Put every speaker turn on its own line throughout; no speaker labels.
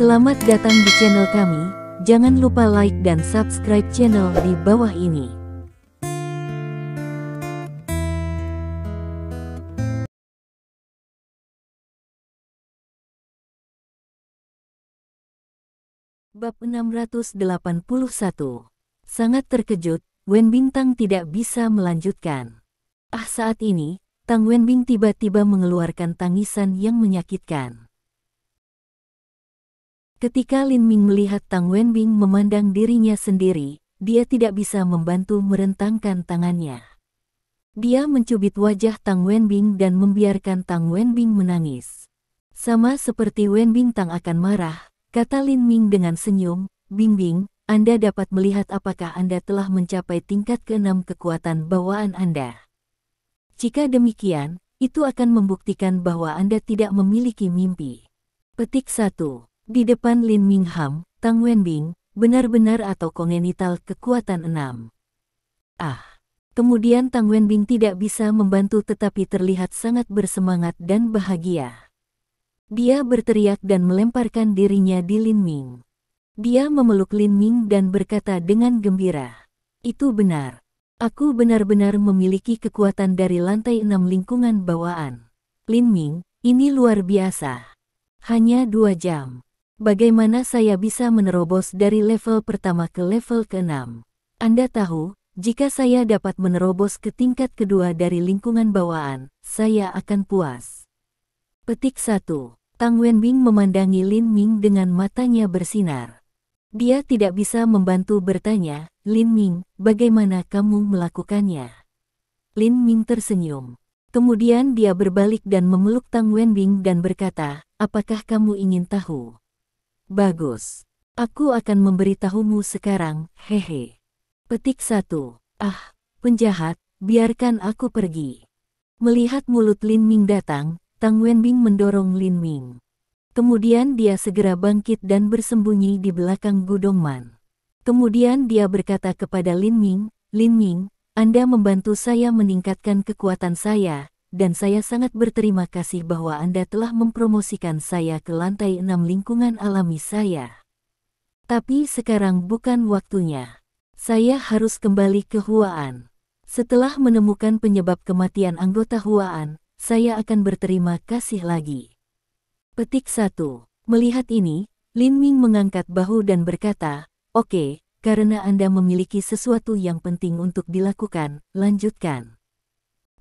Selamat datang di channel kami, jangan lupa like dan subscribe channel di bawah ini. Bab 681. Sangat terkejut, Wen Bintang tidak bisa melanjutkan. Saat ini, Tang Wenbing tiba-tiba mengeluarkan tangisan yang menyakitkan. Ketika Lin Ming melihat Tang Wenbing memandang dirinya sendiri, dia tidak bisa membantu merentangkan tangannya. Dia mencubit wajah Tang Wenbing dan membiarkan Tang Wenbing menangis. Sama seperti Wenbing Tang akan marah, kata Lin Ming dengan senyum, "Bingbing, Anda dapat melihat apakah Anda telah mencapai tingkat ke-6 kekuatan bawaan Anda. Jika demikian, itu akan membuktikan bahwa Anda tidak memiliki mimpi." Petik 1. Di depan Lin Ming Tang Wenbing, benar-benar atau kongenital kekuatan 6. Kemudian Tang Wenbing tidak bisa membantu tetapi terlihat sangat bersemangat dan bahagia. Dia berteriak dan melemparkan dirinya di Lin Ming. Dia memeluk Lin Ming dan berkata dengan gembira, "Itu benar. Aku benar-benar memiliki kekuatan dari lantai 6 lingkungan bawaan. Lin Ming, ini luar biasa. Hanya 2 jam. Bagaimana saya bisa menerobos dari level pertama ke level ke-6? Anda tahu, jika saya dapat menerobos ke tingkat kedua dari lingkungan bawaan, saya akan puas." Petik 1. Tang Wenbing memandangi Lin Ming dengan matanya bersinar. Dia tidak bisa membantu bertanya, "Lin Ming, bagaimana kamu melakukannya?" Lin Ming tersenyum. Kemudian dia berbalik dan memeluk Tang Wenbing dan berkata, "Apakah kamu ingin tahu? Bagus. Aku akan memberitahumu sekarang, hehe." Petik 1. Penjahat, biarkan aku pergi." Melihat mulut Lin Ming datang, Tang Wenbing mendorong Lin Ming. Kemudian dia segera bangkit dan bersembunyi di belakang Gudongman. Kemudian dia berkata kepada Lin Ming, "Lin Ming, Anda membantu saya meningkatkan kekuatan saya, dan saya sangat berterima kasih bahwa Anda telah mempromosikan saya ke lantai 6 lingkungan alami saya. Tapi sekarang bukan waktunya. Saya harus kembali ke Huaan. Setelah menemukan penyebab kematian anggota Huaan, saya akan berterima kasih lagi." Petik 1. Melihat ini, Lin Ming mengangkat bahu dan berkata, "Oke, karena Anda memiliki sesuatu yang penting untuk dilakukan, lanjutkan.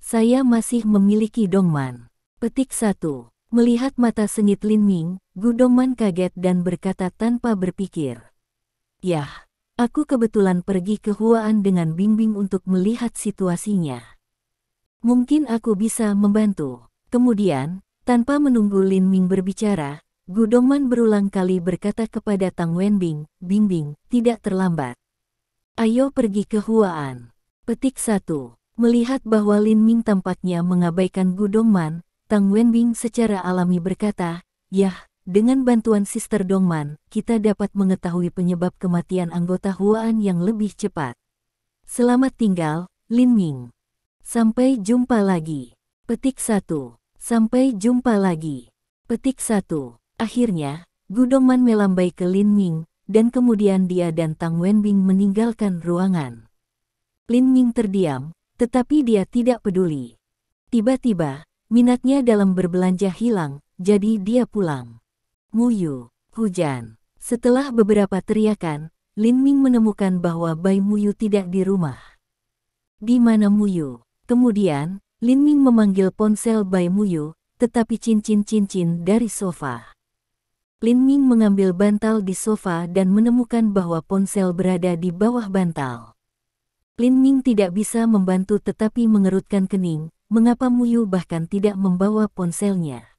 Saya masih memiliki Dongman." Petik 1. Melihat mata sengit Lin Ming, Gu Dongman kaget dan berkata tanpa berpikir, "Yah, aku kebetulan pergi ke Huaan dengan Bingbing untuk melihat situasinya. Mungkin aku bisa membantu." Kemudian, tanpa menunggu Lin Ming berbicara, Gu Dongman berulang kali berkata kepada Tang Wenbing, "Bingbing, tidak terlambat. Ayo pergi ke Huaan." Petik 1. Melihat bahwa Lin Ming tampaknya mengabaikan Gu Dongman, Tang Wenbing secara alami berkata, "Yah, dengan bantuan Sister Dongman, kita dapat mengetahui penyebab kematian anggota Huaan yang lebih cepat. Selamat tinggal, Lin Ming. Sampai jumpa lagi." Petik 1. Sampai jumpa lagi. Petik 1. Akhirnya, Gu Dongman melambai ke Lin Ming, dan kemudian dia dan Tang Wenbing meninggalkan ruangan. Lin Ming terdiam, tetapi dia tidak peduli. Tiba-tiba, minatnya dalam berbelanja hilang, jadi dia pulang. Muyu, hujan. Setelah beberapa teriakan, Lin Ming menemukan bahwa Bai Muyu tidak di rumah. "Di mana Muyu?" Kemudian, Lin Ming memanggil ponsel Bai Muyu, tetapi cincin-cincin dari sofa. Lin Ming mengambil bantal di sofa dan menemukan bahwa ponsel berada di bawah bantal. Lin Ming tidak bisa membantu tetapi mengerutkan kening, mengapa Muyu bahkan tidak membawa ponselnya.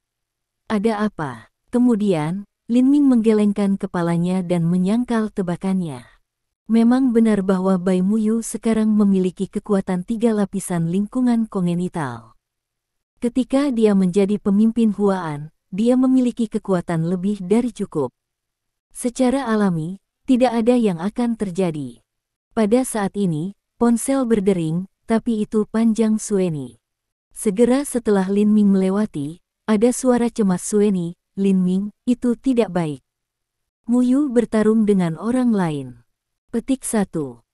Ada apa? Kemudian, Lin Ming menggelengkan kepalanya dan menyangkal tebakannya. Memang benar bahwa Bai Muyu sekarang memiliki kekuatan 3 lapisan lingkungan kongenital. Ketika dia menjadi pemimpin Huaan, dia memiliki kekuatan lebih dari cukup. Secara alami, tidak ada yang akan terjadi. Pada saat ini, ponsel berdering, tapi itu panjang Sueni. Segera setelah Lin Ming melewati, ada suara cemas Sueni, "Lin Ming, itu tidak baik. Muyu bertarung dengan orang lain. Petik 1.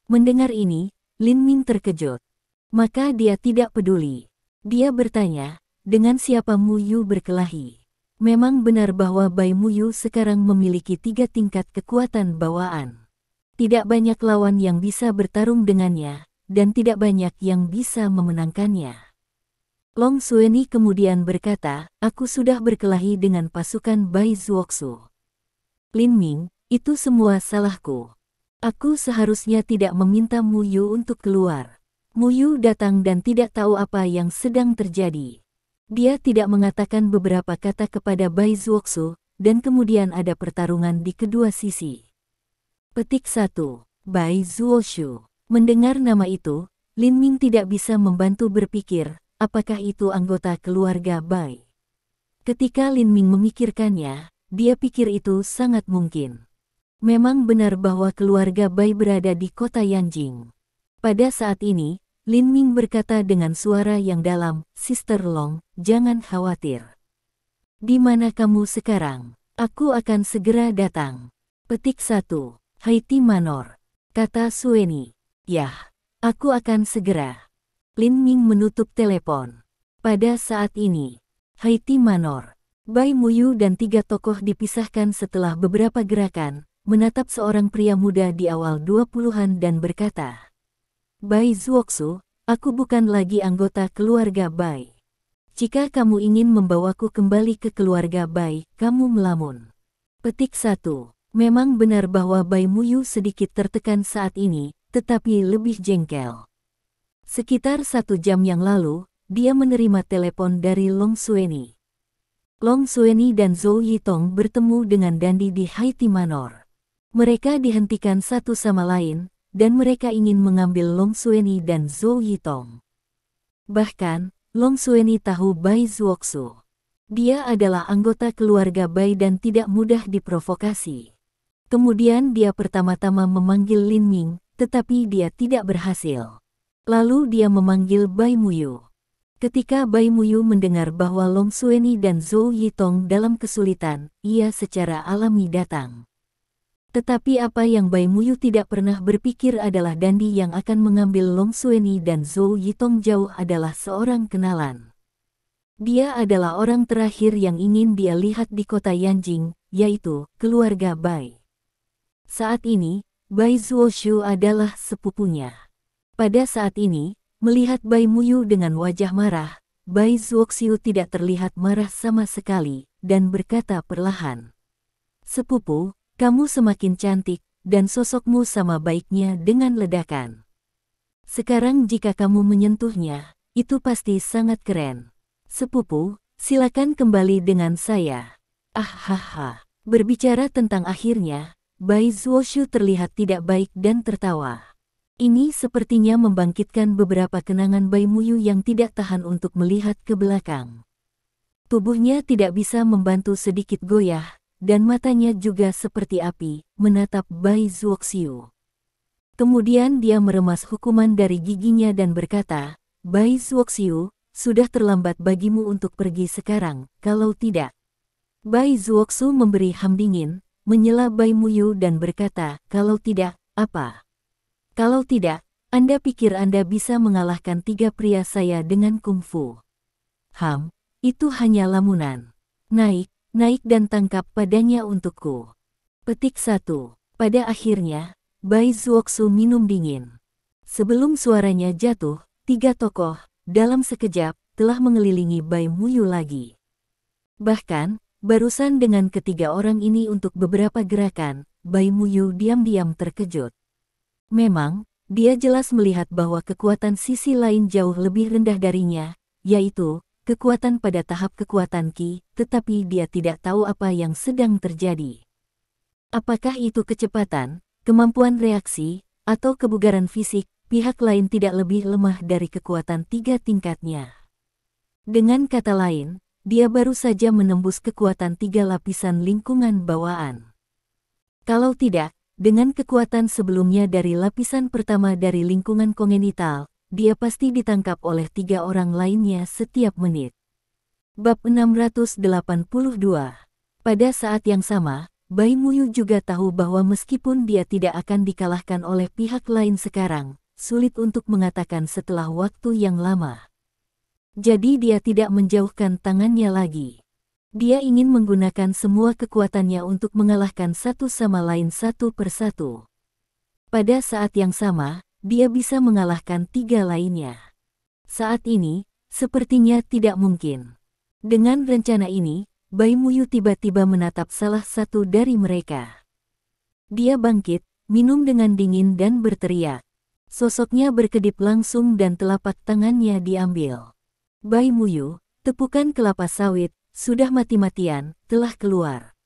Mendengar ini, Lin Ming terkejut. Maka dia tidak peduli. Dia bertanya, dengan siapa Muyu berkelahi? Memang benar bahwa Bai Muyu sekarang memiliki 3 tingkat kekuatan bawaan. Tidak banyak lawan yang bisa bertarung dengannya, dan tidak banyak yang bisa memenangkannya. Long Xueni kemudian berkata, aku sudah berkelahi dengan pasukan Bai Zuoxu. Lin Ming, itu semua salahku. Aku seharusnya tidak meminta Muyu untuk keluar. Muyu datang dan tidak tahu apa yang sedang terjadi. Dia tidak mengatakan beberapa kata kepada Bai Zuoxu, dan kemudian ada pertarungan di kedua sisi. Petik 1. Bai Zuoxu. Mendengar nama itu, Lin Ming tidak bisa membantu berpikir, apakah itu anggota keluarga Bai. Ketika Lin Ming memikirkannya, dia pikir itu sangat mungkin. Memang benar bahwa keluarga Bai berada di kota Yanjing. Pada saat ini, Lin Ming berkata dengan suara yang dalam, Sister Long, jangan khawatir. Di mana kamu sekarang? Aku akan segera datang. Petik 1. Haiti Manor. Kata Xueni. Yah, aku akan segera. Lin Ming menutup telepon. Pada saat ini, Haiti Manor. Bai Muyu dan 3 tokoh dipisahkan setelah beberapa gerakan, menatap seorang pria muda di awal 20-an dan berkata, Bai Zuoxu, aku bukan lagi anggota keluarga Bai. Jika kamu ingin membawaku kembali ke keluarga Bai, kamu melamun. Petik 1. Memang benar bahwa Bai Muyu sedikit tertekan saat ini, tetapi lebih jengkel. Sekitar 1 jam yang lalu, dia menerima telepon dari Long Xueni. Long Xueni dan Zhou Yitong bertemu dengan Dandi di Haiti Manor. Mereka dihentikan satu sama lain, dan mereka ingin mengambil Long Xueni dan Zhou Yitong. Bahkan, Long Xueni tahu Bai Zuoxu. Dia adalah anggota keluarga Bai dan tidak mudah diprovokasi. Kemudian dia pertama-tama memanggil Lin Ming, tetapi dia tidak berhasil. Lalu dia memanggil Bai Muyu. Ketika Bai Muyu mendengar bahwa Long Xueni dan Zhou Yitong dalam kesulitan, ia secara alami datang. Tetapi apa yang Bai Muyu tidak pernah berpikir adalah Dandi yang akan mengambil Long Xueni dan Zhou Yitong jauh adalah seorang kenalan. Dia adalah orang terakhir yang ingin dia lihat di kota Yanjing, yaitu keluarga Bai. Saat ini, Bai Zuoxu adalah sepupunya. Pada saat ini, melihat Bai Muyu dengan wajah marah, Bai Zuoxiu tidak terlihat marah sama sekali, dan berkata perlahan. Sepupu, kamu semakin cantik, dan sosokmu sama baiknya dengan ledakan. Sekarang jika kamu menyentuhnya, itu pasti sangat keren. Sepupu, silakan kembali dengan saya. Hahaha. Berbicara tentang akhirnya, Bai Zuoxiu terlihat tidak baik dan tertawa. Ini sepertinya membangkitkan beberapa kenangan Bai Muyu yang tidak tahan untuk melihat ke belakang. Tubuhnya tidak bisa membantu sedikit goyah, dan matanya juga seperti api, menatap Bai Zuoxiu. Kemudian dia meremas hukuman dari giginya dan berkata, Bai Zuoxiu, sudah terlambat bagimu untuk pergi sekarang, kalau tidak. Bai Zuoxiu memberi ham dingin, menyela Bai Muyu dan berkata, kalau tidak, apa? Kalau tidak, Anda pikir Anda bisa mengalahkan 3 pria saya dengan kungfu. Itu hanya lamunan. Naik dan tangkap padanya untukku. Petik 1. Pada akhirnya, Bai Zuoxu minum dingin. Sebelum suaranya jatuh, 3 tokoh, dalam sekejap, telah mengelilingi Bai Muyu lagi. Bahkan, barusan dengan ketiga orang ini untuk beberapa gerakan, Bai Muyu diam-diam terkejut. Memang, dia jelas melihat bahwa kekuatan sisi lain jauh lebih rendah darinya, yaitu kekuatan pada tahap kekuatan Qi, tetapi dia tidak tahu apa yang sedang terjadi. Apakah itu kecepatan, kemampuan reaksi, atau kebugaran fisik, pihak lain tidak lebih lemah dari kekuatan 3 tingkatnya. Dengan kata lain, dia baru saja menembus kekuatan 3 lapisan lingkungan bawaan. Kalau tidak, dengan kekuatan sebelumnya dari lapisan pertama dari lingkungan kongenital, dia pasti ditangkap oleh 3 orang lainnya setiap menit. Bab 682. Pada saat yang sama, Bai Muyu juga tahu bahwa meskipun dia tidak akan dikalahkan oleh pihak lain sekarang, sulit untuk mengatakan setelah waktu yang lama. Jadi dia tidak menjauhkan tangannya lagi. Dia ingin menggunakan semua kekuatannya untuk mengalahkan satu sama lain satu persatu. Pada saat yang sama, dia bisa mengalahkan 3 lainnya. Saat ini, sepertinya tidak mungkin. Dengan rencana ini, Bai Muyu tiba-tiba menatap salah satu dari mereka. Dia bangkit, minum dengan dingin dan berteriak. Sosoknya berkedip langsung dan telapak tangannya diambil. Bai Muyu, tepukan kelapa sawit, sudah mati-matian, telah keluar.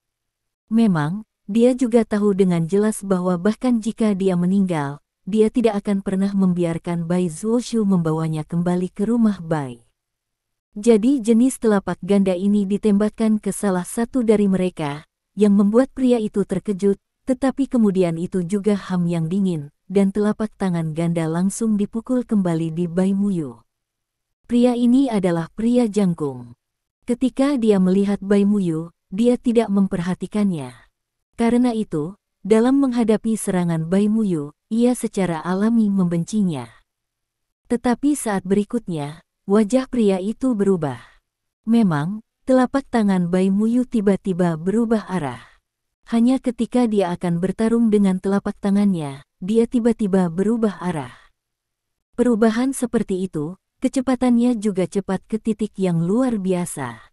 Memang, dia juga tahu dengan jelas bahwa bahkan jika dia meninggal, dia tidak akan pernah membiarkan Bai Zuoshu membawanya kembali ke rumah Bai. Jadi jenis telapak ganda ini ditembakkan ke salah satu dari mereka, yang membuat pria itu terkejut, tetapi kemudian itu juga ham yang dingin, dan telapak tangan ganda langsung dipukul kembali di Bai Muyu. Pria ini adalah pria jangkung. Ketika dia melihat Bai Muyu, dia tidak memperhatikannya. Karena itu, dalam menghadapi serangan Bai Muyu, ia secara alami membencinya. Tetapi saat berikutnya, wajah pria itu berubah. Memang, telapak tangan Bai Muyu tiba-tiba berubah arah. Hanya ketika dia akan bertarung dengan telapak tangannya, dia tiba-tiba berubah arah. Perubahan seperti itu, kecepatannya juga cepat ke titik yang luar biasa.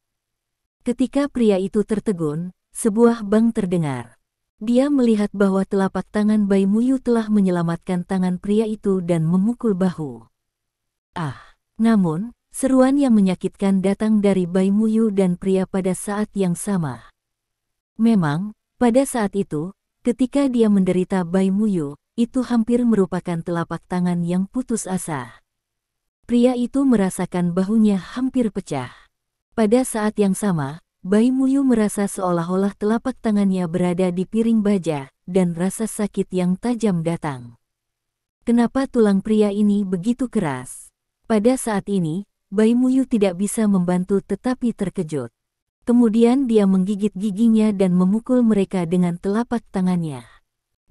Ketika pria itu tertegun, sebuah bang terdengar. Dia melihat bahwa telapak tangan Bai Muyu telah menyelamatkan tangan pria itu dan memukul bahu. Namun, seruan yang menyakitkan datang dari Bai Muyu dan pria pada saat yang sama. Memang, pada saat itu, ketika dia menderita Bai Muyu, itu hampir merupakan telapak tangan yang putus asa. Pria itu merasakan bahunya hampir pecah. Pada saat yang sama, Bai Muyu merasa seolah-olah telapak tangannya berada di piring baja, dan rasa sakit yang tajam datang. Kenapa tulang pria ini begitu keras? Pada saat ini, Bai Muyu tidak bisa membantu tetapi terkejut. Kemudian dia menggigit giginya dan memukul mereka dengan telapak tangannya.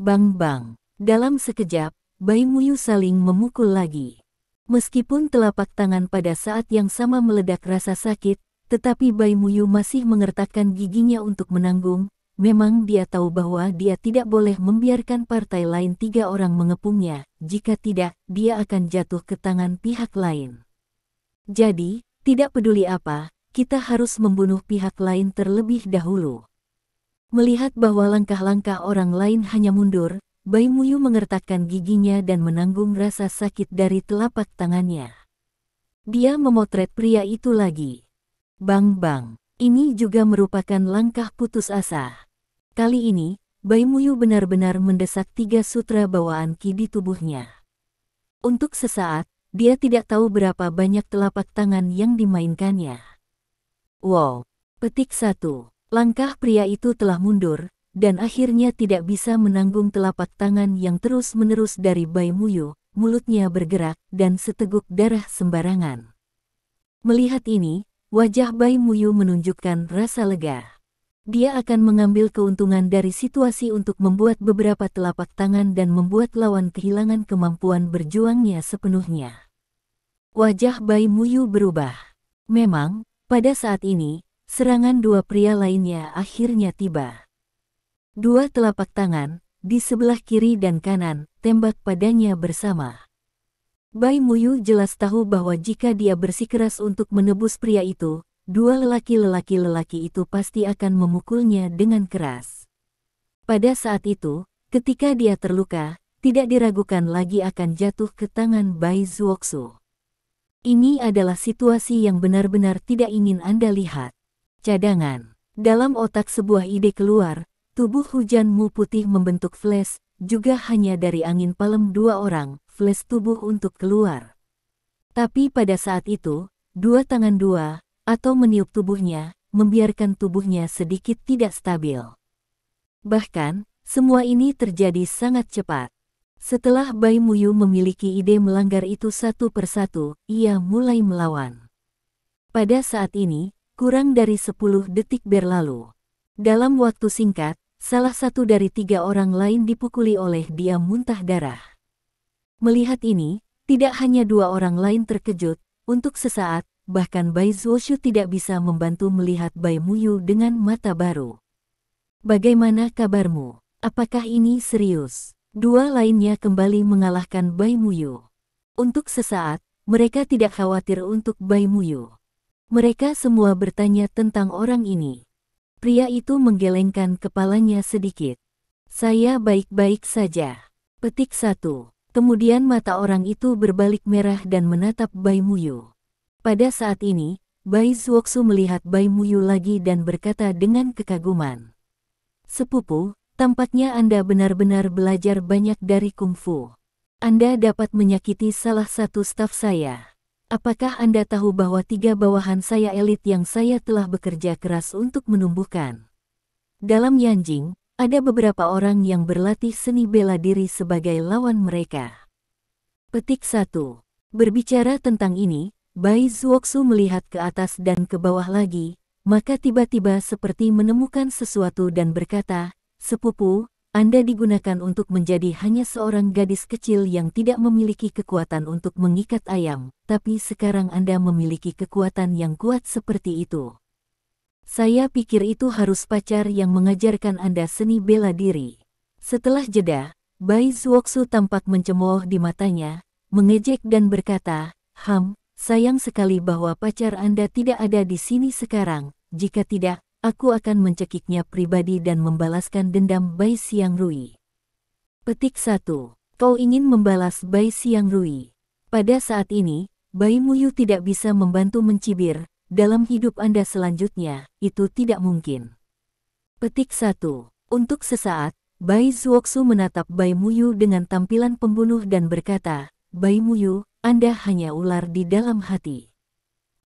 Bang-bang. Dalam sekejap, Bai Muyu saling memukul lagi. Meskipun telapak tangan pada saat yang sama meledak rasa sakit, tetapi Bai Muyu masih mengertakkan giginya untuk menanggung. Memang dia tahu bahwa dia tidak boleh membiarkan partai lain 3 orang mengepungnya, jika tidak, dia akan jatuh ke tangan pihak lain. Jadi, tidak peduli apa, kita harus membunuh pihak lain terlebih dahulu. Melihat bahwa langkah-langkah orang lain hanya mundur, Bai Muyu mengertakkan giginya dan menanggung rasa sakit dari telapak tangannya. Dia memotret pria itu lagi. Bang-bang, ini juga merupakan langkah putus asa. Kali ini, Bai Muyu benar-benar mendesak 3 sutra bawaan ki di tubuhnya. Untuk sesaat, dia tidak tahu berapa banyak telapak tangan yang dimainkannya. Wow! Petik 1. Langkah pria itu telah mundur, dan akhirnya tidak bisa menanggung telapak tangan yang terus-menerus dari Bai Muyu, mulutnya bergerak, dan seteguk darah sembarangan. Melihat ini, wajah Bai Muyu menunjukkan rasa lega. Dia akan mengambil keuntungan dari situasi untuk membuat beberapa telapak tangan dan membuat lawan kehilangan kemampuan berjuangnya sepenuhnya. Wajah Bai Muyu berubah. Memang, pada saat ini, serangan 2 pria lainnya akhirnya tiba. 2 telapak tangan, di sebelah kiri dan kanan, tembak padanya bersama. Bai Muyu jelas tahu bahwa jika dia bersikeras untuk menebus pria itu, 2 lelaki itu pasti akan memukulnya dengan keras. Pada saat itu, ketika dia terluka, tidak diragukan lagi akan jatuh ke tangan Bai Zuoksu. Ini adalah situasi yang benar-benar tidak ingin Anda lihat. Cadangan. Dalam otak sebuah ide keluar, tubuh Hujan Mu putih membentuk flash, juga hanya dari angin palem 2 orang, flash tubuh untuk keluar. Tapi pada saat itu, 2 tangan 2, atau meniup tubuhnya, membiarkan tubuhnya sedikit tidak stabil. Bahkan, semua ini terjadi sangat cepat. Setelah Bai Muyu memiliki ide melanggar itu satu persatu, ia mulai melawan. Pada saat ini, kurang dari 10 detik berlalu. Dalam waktu singkat, salah satu dari 3 orang lain dipukuli oleh dia muntah darah. Melihat ini, tidak hanya 2 orang lain terkejut, untuk sesaat, bahkan Bai Zuoshu tidak bisa membantu melihat Bai Muyu dengan mata baru. Bagaimana kabarmu? Apakah ini serius? 2 lainnya kembali mengalahkan Bai Muyu. Untuk sesaat, mereka tidak khawatir untuk Bai Muyu. Mereka semua bertanya tentang orang ini. Pria itu menggelengkan kepalanya sedikit. Saya baik-baik saja. Petik 1. Kemudian mata orang itu berbalik merah dan menatap Bai Muyu. Pada saat ini, Bai Zuoksu melihat Bai Muyu lagi dan berkata dengan kekaguman. Sepupu, tampaknya Anda benar-benar belajar banyak dari kungfu. Anda dapat menyakiti salah satu staf saya. Apakah Anda tahu bahwa 3 bawahan saya elit yang saya telah bekerja keras untuk menumbuhkan? Dalam Yanjing, ada beberapa orang yang berlatih seni bela diri sebagai lawan mereka. Petik 1. Berbicara tentang ini, Bai Zuoksu melihat ke atas dan ke bawah lagi, maka tiba-tiba seperti menemukan sesuatu dan berkata, "Sepupu, Anda digunakan untuk menjadi hanya seorang gadis kecil yang tidak memiliki kekuatan untuk mengikat ayam, tapi sekarang Anda memiliki kekuatan yang kuat seperti itu. Saya pikir itu harus pacar yang mengajarkan Anda seni bela diri." Setelah jeda, Bai Zuoksu tampak mencemooh di matanya, mengejek dan berkata, sayang sekali bahwa pacar Anda tidak ada di sini sekarang. Jika tidak, aku akan mencekiknya pribadi dan membalaskan dendam Bai Xiangrui. Petik 1. Kau ingin membalas Bai Xiangrui. Pada saat ini, Bai Muyu tidak bisa membantu mencibir, dalam hidup Anda selanjutnya, itu tidak mungkin. Petik 1. Untuk sesaat, Bai Zuoksu menatap Bai Muyu dengan tampilan pembunuh dan berkata, "Bai Muyu, Anda hanya ular di dalam hati.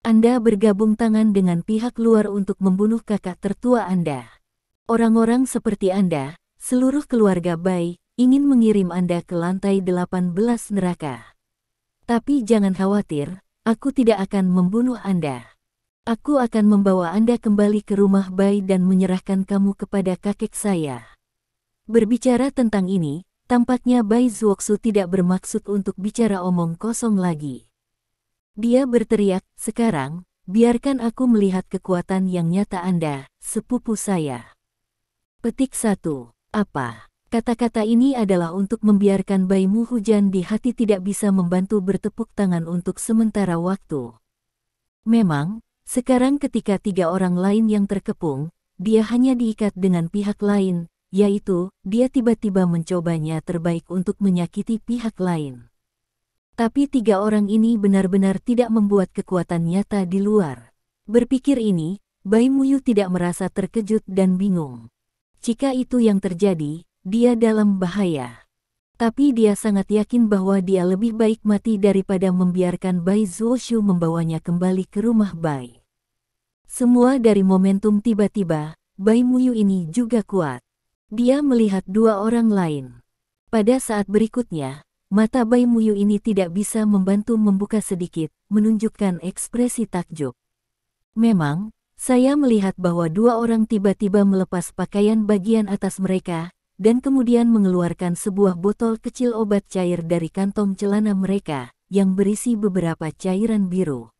Anda bergabung tangan dengan pihak luar untuk membunuh kakak tertua Anda. Orang-orang seperti Anda, seluruh keluarga Bai, ingin mengirim Anda ke lantai 18 neraka. Tapi jangan khawatir, aku tidak akan membunuh Anda. Aku akan membawa Anda kembali ke rumah Bai dan menyerahkan kamu kepada kakek saya." Berbicara tentang ini, tampaknya Bai Zuoksu tidak bermaksud untuk bicara omong kosong lagi. Dia berteriak, "Sekarang, biarkan aku melihat kekuatan yang nyata Anda, sepupu saya." Petik 1. Apa? Kata-kata ini adalah untuk membiarkan Bai Mu hujan di hati tidak bisa membantu bertepuk tangan untuk sementara waktu. Memang, sekarang ketika 3 orang lain yang terkepung, dia hanya diikat dengan pihak lain, yaitu, dia tiba-tiba mencobanya terbaik untuk menyakiti pihak lain. Tapi 3 orang ini benar-benar tidak membuat kekuatan nyata di luar. Berpikir ini, Bai Muyu tidak merasa terkejut dan bingung. Jika itu yang terjadi, dia dalam bahaya. Tapi dia sangat yakin bahwa dia lebih baik mati daripada membiarkan Bai Zuoshu membawanya kembali ke rumah Bai. Semua dari momentum tiba-tiba, Bai Muyu ini juga kuat. Dia melihat 2 orang lain. Pada saat berikutnya, mata Bai Muyu ini tidak bisa membantu membuka sedikit, menunjukkan ekspresi takjub. Memang, saya melihat bahwa 2 orang tiba-tiba melepas pakaian bagian atas mereka, dan kemudian mengeluarkan sebuah botol kecil obat cair dari kantong celana mereka, yang berisi beberapa cairan biru.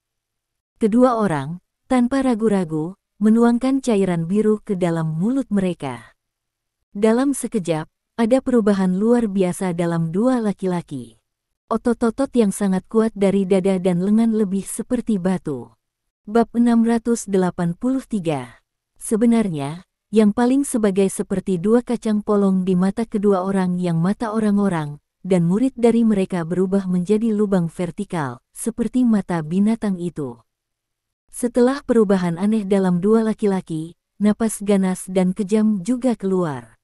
Kedua orang, tanpa ragu-ragu, menuangkan cairan biru ke dalam mulut mereka. Dalam sekejap, ada perubahan luar biasa dalam 2 laki-laki. Otot-otot yang sangat kuat dari dada dan lengan lebih seperti batu. Bab 683. Sebenarnya, yang paling sebagai seperti 2 kacang polong di mata kedua orang yang mata orang-orang, dan murid dari mereka berubah menjadi lubang vertikal, seperti mata binatang itu. Setelah perubahan aneh dalam 2 laki-laki, napas ganas dan kejam juga keluar.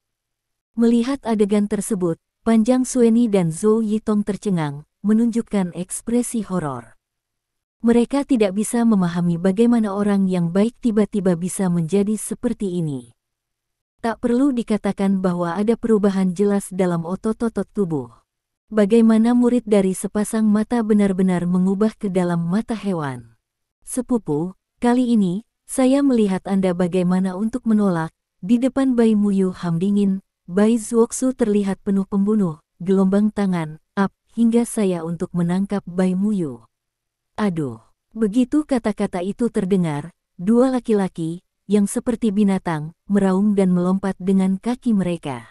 Melihat adegan tersebut, Panjang Sueni dan Zhou Yitong tercengang, menunjukkan ekspresi horor. Mereka tidak bisa memahami bagaimana orang yang baik tiba-tiba bisa menjadi seperti ini. Tak perlu dikatakan bahwa ada perubahan jelas dalam otot-otot tubuh. Bagaimana murid dari sepasang mata benar-benar mengubah ke dalam mata hewan. Sepupu, kali ini, saya melihat Anda bagaimana untuk menolak, di depan Bai Muyu Ham dingin, Bai Zuoxu terlihat penuh pembunuh, gelombang tangan, up, hingga saya untuk menangkap Bai Muyu. Aduh, begitu kata-kata itu terdengar, dua laki-laki, yang seperti binatang, meraung dan melompat dengan kaki mereka.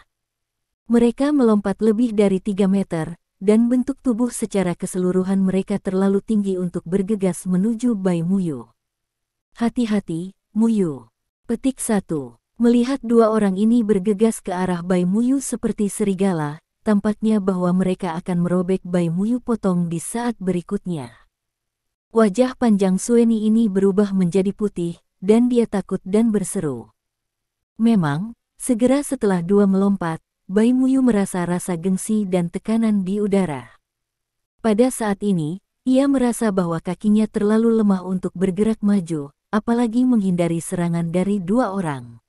Mereka melompat lebih dari 3 meter, dan bentuk tubuh secara keseluruhan mereka terlalu tinggi untuk bergegas menuju Bai Muyu. Hati-hati, Muyu. Petik 1. Melihat dua orang ini bergegas ke arah Bai Muyu seperti serigala, tampaknya bahwa mereka akan merobek Bai Muyu potong di saat berikutnya. Wajah panjang Sueni ini berubah menjadi putih, dan dia takut dan berseru. Memang, segera setelah dua melompat, Bai Muyu merasa rasa gengsi dan tekanan di udara. Pada saat ini, ia merasa bahwa kakinya terlalu lemah untuk bergerak maju, apalagi menghindari serangan dari dua orang.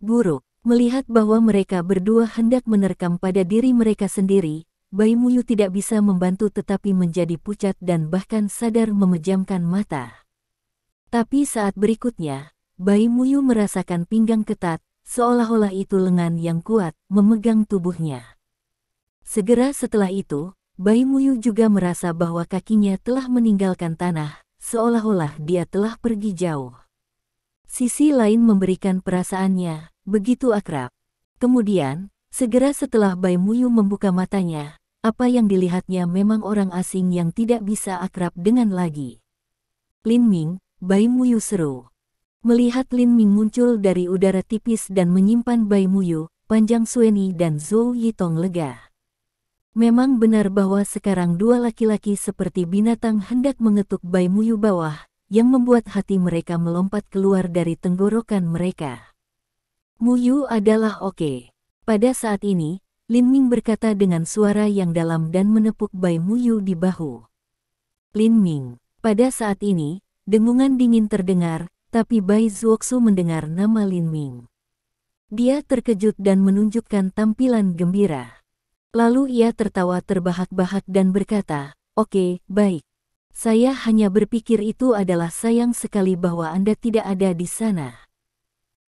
Buruk, melihat bahwa mereka berdua hendak menerkam pada diri mereka sendiri, Bai Muyu tidak bisa membantu tetapi menjadi pucat dan bahkan sadar memejamkan mata. Tapi saat berikutnya, Bai Muyu merasakan pinggang ketat, seolah-olah itu lengan yang kuat, memegang tubuhnya. Segera setelah itu, Bai Muyu juga merasa bahwa kakinya telah meninggalkan tanah, seolah-olah dia telah pergi jauh. Sisi lain memberikan perasaannya begitu akrab. Kemudian, segera setelah Bai Muyu membuka matanya, apa yang dilihatnya memang orang asing yang tidak bisa akrab dengan lagi. Lin Ming, Bai Muyu seru. Melihat Lin Ming muncul dari udara tipis dan menyimpan Bai Muyu, Panjang Sueni dan Zhou Yitong lega. Memang benar bahwa sekarang dua laki-laki seperti binatang hendak mengetuk Bai Muyu bawah, yang membuat hati mereka melompat keluar dari tenggorokan mereka. Muyu adalah oke. Pada saat ini, Lin Ming berkata dengan suara yang dalam dan menepuk Bai Muyu di bahu. Lin Ming. Pada saat ini, dengungan dingin terdengar, tapi Bai Zuoxu mendengar nama Lin Ming. Dia terkejut dan menunjukkan tampilan gembira. Lalu ia tertawa terbahak-bahak dan berkata, "Oke, baik. Saya hanya berpikir itu adalah sayang sekali bahwa Anda tidak ada di sana.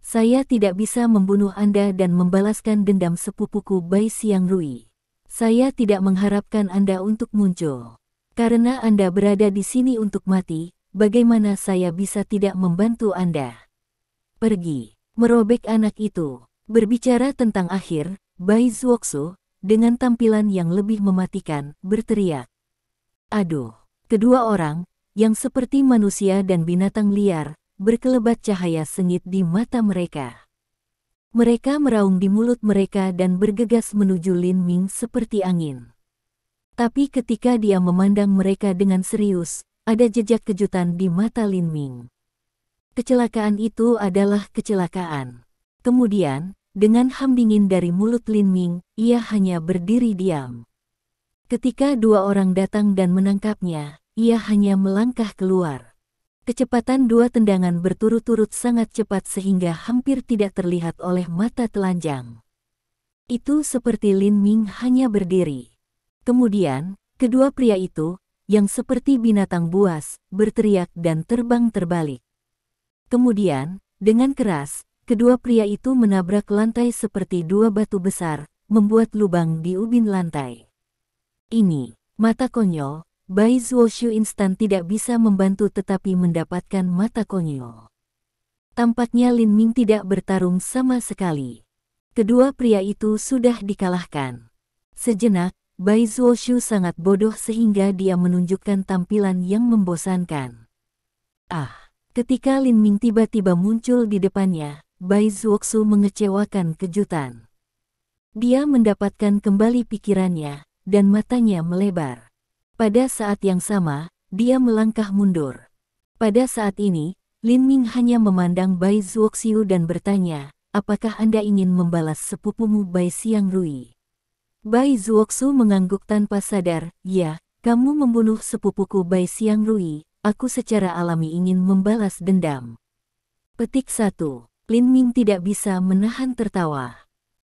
Saya tidak bisa membunuh Anda dan membalaskan dendam sepupuku Bai Xiangrui. Saya tidak mengharapkan Anda untuk muncul. Karena Anda berada di sini untuk mati, bagaimana saya bisa tidak membantu Anda? Pergi." Merobek anak itu. Berbicara tentang akhir, Bai Zuoxu, dengan tampilan yang lebih mematikan, berteriak. Aduh! Kedua orang, yang seperti manusia dan binatang liar, berkelebat cahaya sengit di mata mereka. Mereka meraung di mulut mereka dan bergegas menuju Lin Ming seperti angin. Tapi ketika dia memandang mereka dengan serius, ada jejak kejutan di mata Lin Ming. Kecelakaan itu adalah kecelakaan. Kemudian, dengan ham dingin dari mulut Lin Ming, ia hanya berdiri diam. Ketika dua orang datang dan menangkapnya, ia hanya melangkah keluar. Kecepatan dua tendangan berturut-turut sangat cepat sehingga hampir tidak terlihat oleh mata telanjang. Itu seperti Lin Ming hanya berdiri. Kemudian, kedua pria itu, yang seperti binatang buas, berteriak dan terbang terbalik. Kemudian, dengan keras, kedua pria itu menabrak lantai seperti dua batu besar, membuat lubang di ubin lantai. Ini, mata konyol. Bai Zuoxu instan tidak bisa membantu tetapi mendapatkan mata konyol. Tampaknya Lin Ming tidak bertarung sama sekali. Kedua pria itu sudah dikalahkan. Sejenak, Bai Zuoxu sangat bodoh sehingga dia menunjukkan tampilan yang membosankan. Ketika Lin Ming tiba-tiba muncul di depannya, Bai Zuoxu mengecewakan kejutan. Dia mendapatkan kembali pikirannya, dan matanya melebar. Pada saat yang sama, dia melangkah mundur. Pada saat ini, Lin Ming hanya memandang Bai Zuoxiu dan bertanya, "Apakah Anda ingin membalas sepupumu Bai Xiangrui?" Bai Zuoxiu mengangguk tanpa sadar, "Ya, kamu membunuh sepupuku Bai Xiangrui, aku secara alami ingin membalas dendam." Petik 1. Lin Ming tidak bisa menahan tertawa.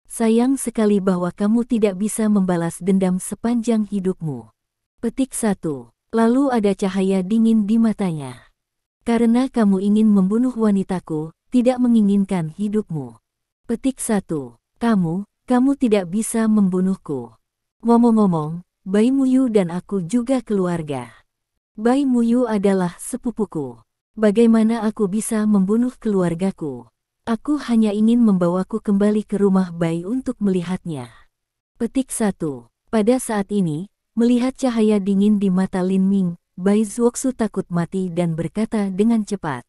Sayang sekali bahwa kamu tidak bisa membalas dendam sepanjang hidupmu. Petik 1. Lalu ada cahaya dingin di matanya. Karena kamu ingin membunuh wanitaku, tidak menginginkan hidupmu. Petik 1. Kamu tidak bisa membunuhku. Ngomong-ngomong, Bai Muyu dan aku juga keluarga. Bai Muyu adalah sepupuku. Bagaimana aku bisa membunuh keluargaku? Aku hanya ingin membawaku kembali ke rumah Bai untuk melihatnya. Petik 1. Pada saat ini, melihat cahaya dingin di mata Lin Ming, Bai Zuoxu takut mati dan berkata dengan cepat.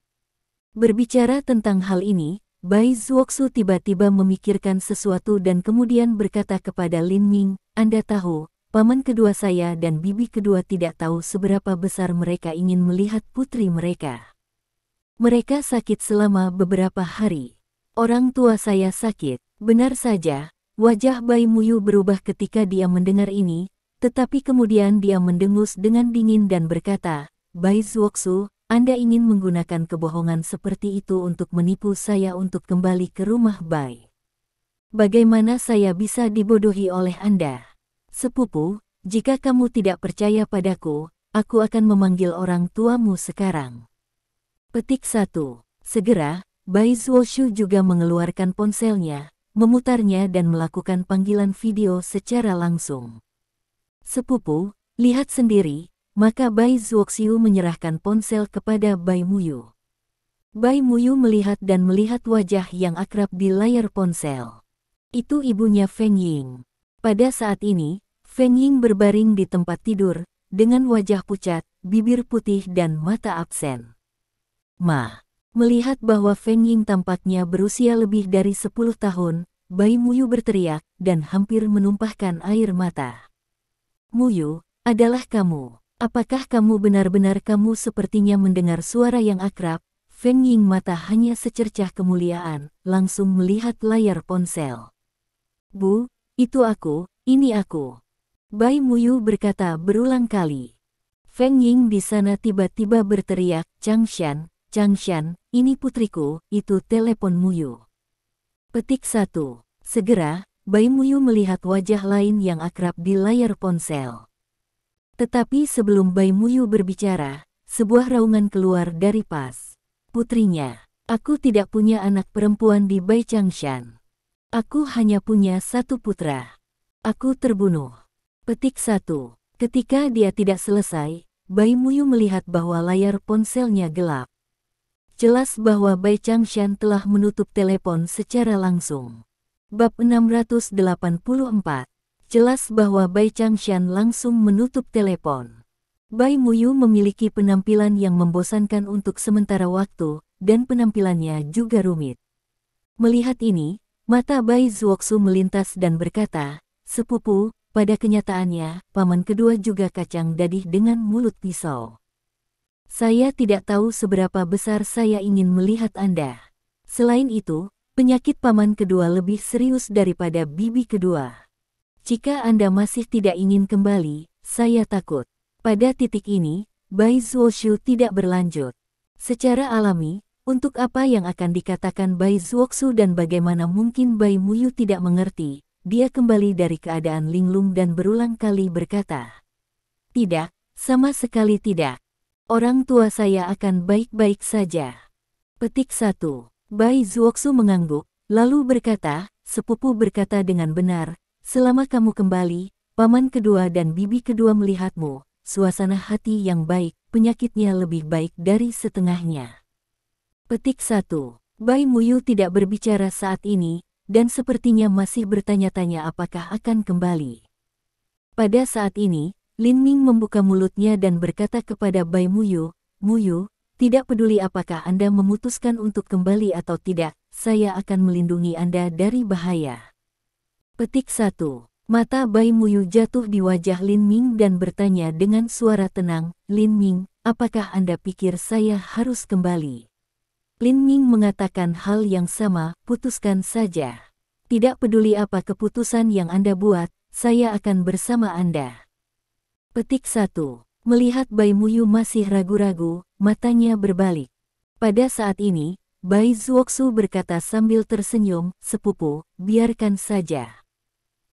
Berbicara tentang hal ini, Bai Zuoxu tiba-tiba memikirkan sesuatu dan kemudian berkata kepada Lin Ming, Anda tahu, paman kedua saya dan bibi kedua tidak tahu seberapa besar mereka ingin melihat putri mereka. Mereka sakit selama beberapa hari. Orang tua saya sakit. Benar saja, wajah Bai Muyu berubah ketika dia mendengar ini, tetapi kemudian dia mendengus dengan dingin dan berkata, Bai Zuoxu, Anda ingin menggunakan kebohongan seperti itu untuk menipu saya untuk kembali ke rumah Bai. Bagaimana saya bisa dibodohi oleh Anda? Sepupu, jika kamu tidak percaya padaku, aku akan memanggil orang tuamu sekarang. Petik 1. Segera, Bai Zuoshu juga mengeluarkan ponselnya, memutarnya dan melakukan panggilan video secara langsung. Sepupu, lihat sendiri. Maka Bai Zuoxiu menyerahkan ponsel kepada Bai Muyu. Bai Muyu melihat dan melihat wajah yang akrab di layar ponsel. Itu ibunya Feng Ying. Pada saat ini, Feng Ying berbaring di tempat tidur, dengan wajah pucat, bibir putih dan mata absen. Melihat bahwa Feng Ying tampaknya berusia lebih dari 10 tahun, Bai Muyu berteriak dan hampir menumpahkan air mata. Muyu, adalah kamu. Apakah kamu benar-benar kamu sepertinya mendengar suara yang akrab? Feng Ying mata hanya secercah kemuliaan, langsung melihat layar ponsel. Bu, itu aku, ini aku. Bai Muyu berkata berulang kali. Feng Ying di sana tiba-tiba berteriak, Changshan, ini putriku, itu telepon Muyu. Petik 1. Segera, Bai Muyu melihat wajah lain yang akrab di layar ponsel. Tetapi sebelum Bai Muyu berbicara, sebuah raungan keluar dari pas. Putrinya, aku tidak punya anak perempuan di Bai Changshan. Aku hanya punya satu putra. Aku terbunuh. Petik 1. Ketika dia tidak selesai, Bai Muyu melihat bahwa layar ponselnya gelap. Jelas bahwa Bai Changshan telah menutup telepon secara langsung. Bab 684. Jelas bahwa Bai Changshan langsung menutup telepon. Bai Muyu memiliki penampilan yang membosankan untuk sementara waktu, dan penampilannya juga rumit. Melihat ini, mata Bai Zuoxu melintas dan berkata, Sepupu, pada kenyataannya, paman kedua juga kacang dadih dengan mulut pisau. Saya tidak tahu seberapa besar saya ingin melihat Anda. Selain itu, penyakit paman kedua lebih serius daripada bibi kedua. Jika Anda masih tidak ingin kembali, saya takut. Pada titik ini, Bai Zuoshu tidak berlanjut. Secara alami, untuk apa yang akan dikatakan Bai Zuoxu dan bagaimana mungkin Bai Muyu tidak mengerti, dia kembali dari keadaan linglung dan berulang kali berkata, Tidak, sama sekali tidak. Orang tua saya akan baik-baik saja. Petik 1. Bai Zuoxu mengangguk, lalu berkata, Sepupu berkata dengan benar, selama kamu kembali, paman kedua dan bibi kedua melihatmu, suasana hati yang baik, penyakitnya lebih baik dari setengahnya. Petik 1. Bai Muyu tidak berbicara saat ini, dan sepertinya masih bertanya-tanya apakah akan kembali. Pada saat ini, Lin Ming membuka mulutnya dan berkata kepada Bai Muyu, Muyu, tidak peduli apakah Anda memutuskan untuk kembali atau tidak, saya akan melindungi Anda dari bahaya. Petik 1. Mata Bai Muyu jatuh di wajah Lin Ming dan bertanya dengan suara tenang, Lin Ming, apakah Anda pikir saya harus kembali? Lin Ming mengatakan hal yang sama, putuskan saja. Tidak peduli apa keputusan yang Anda buat, saya akan bersama Anda. Petik 1. Melihat Bai Muyu masih ragu-ragu, matanya berbalik. Pada saat ini, Bai Zuoxu berkata sambil tersenyum, Sepupu, biarkan saja.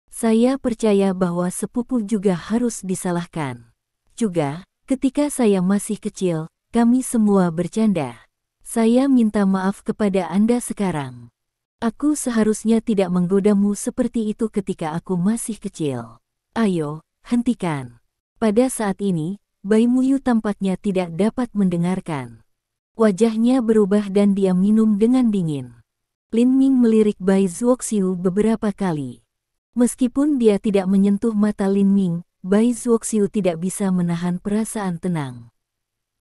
Saya percaya bahwa sepupu juga harus disalahkan. Juga, ketika saya masih kecil, kami semua bercanda. Saya minta maaf kepada Anda sekarang. Aku seharusnya tidak menggodamu seperti itu ketika aku masih kecil. Ayo, hentikan. Pada saat ini, Bai Muyu tampaknya tidak dapat mendengarkan. Wajahnya berubah dan dia minum dengan dingin. Lin Ming melirik Bai Zuoxiu beberapa kali. Meskipun dia tidak menyentuh mata Lin Ming, Bai Zuoxiu tidak bisa menahan perasaan tenang.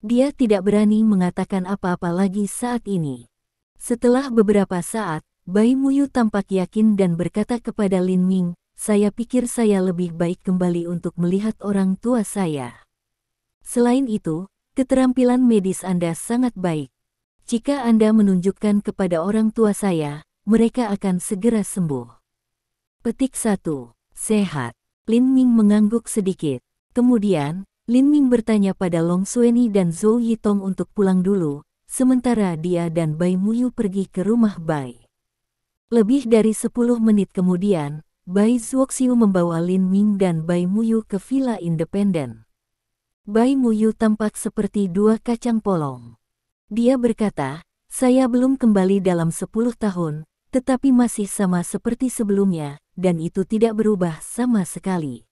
Dia tidak berani mengatakan apa-apa lagi saat ini. Setelah beberapa saat, Bai Muyu tampak yakin dan berkata kepada Lin Ming, "Saya pikir saya lebih baik kembali untuk melihat orang tua saya. Selain itu, keterampilan medis Anda sangat baik. Jika Anda menunjukkan kepada orang tua saya, mereka akan segera sembuh." Petik 1. Sehat. Lin Ming mengangguk sedikit. Kemudian, Lin Ming bertanya pada Long Xueni dan Zhou Yitong untuk pulang dulu, sementara dia dan Bai Muyu pergi ke rumah Bai. Lebih dari 10 menit kemudian, Bai Zuoxiu membawa Lin Ming dan Bai Muyu ke villa independen. Bai Muyu tampak seperti dua kacang polong. Dia berkata, "Saya belum kembali dalam 10 tahun, tetapi masih sama seperti sebelumnya, dan itu tidak berubah sama sekali."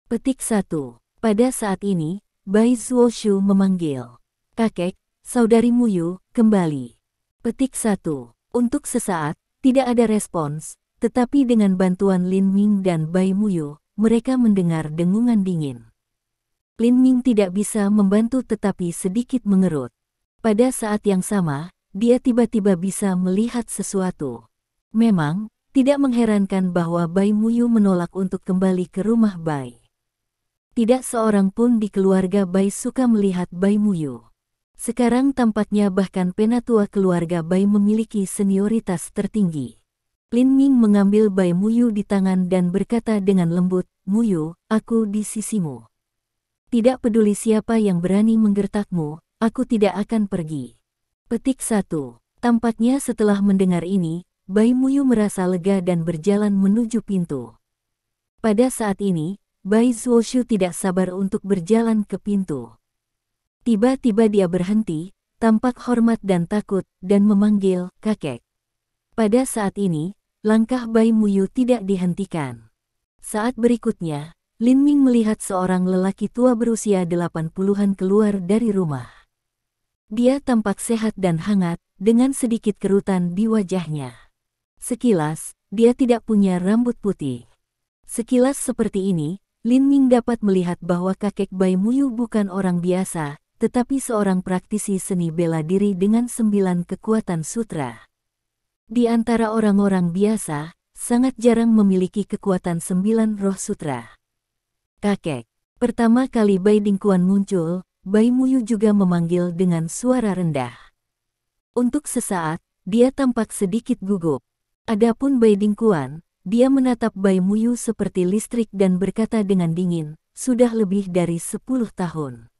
Petik 1. Pada saat ini, Bai Zuoshu memanggil, "Kakek, saudari Muyu, kembali." Petik 1. Untuk sesaat, tidak ada respons, tetapi dengan bantuan Lin Ming dan Bai Muyu, mereka mendengar dengungan dingin. Lin Ming tidak bisa membantu tetapi sedikit mengerut. Pada saat yang sama, dia tiba-tiba bisa melihat sesuatu. Memang, tidak mengherankan bahwa Bai Muyu menolak untuk kembali ke rumah Bai. Tidak seorang pun di keluarga Bai suka melihat Bai Muyu. Sekarang tampaknya bahkan penatua keluarga Bai memiliki senioritas tertinggi. Lin Ming mengambil Bai Muyu di tangan dan berkata dengan lembut, "Muyu, aku di sisimu. Tidak peduli siapa yang berani menggertakmu, aku tidak akan pergi." Petik 1. Tampaknya setelah mendengar ini, Bai Muyu merasa lega dan berjalan menuju pintu. Pada saat ini, Bai Zuoshu tidak sabar untuk berjalan ke pintu. Tiba-tiba dia berhenti, tampak hormat dan takut, dan memanggil, "Kakek." Pada saat ini, langkah Bai Muyu tidak dihentikan. Saat berikutnya, Lin Ming melihat seorang lelaki tua berusia 80-an keluar dari rumah. Dia tampak sehat dan hangat, dengan sedikit kerutan di wajahnya. Sekilas, dia tidak punya rambut putih. Sekilas seperti ini, Lin Ming dapat melihat bahwa kakek Bai Muyu bukan orang biasa, tetapi seorang praktisi seni bela diri dengan 9 kekuatan sutra. Di antara orang-orang biasa, sangat jarang memiliki kekuatan 9 roh sutra. "Kakek." Pertama kali Bai Dingkuan muncul, Bai Muyu juga memanggil dengan suara rendah. Untuk sesaat, dia tampak sedikit gugup. Adapun Bai Dingkuan, dia menatap Bai Muyu seperti listrik dan berkata dengan dingin, "Sudah lebih dari 10 tahun.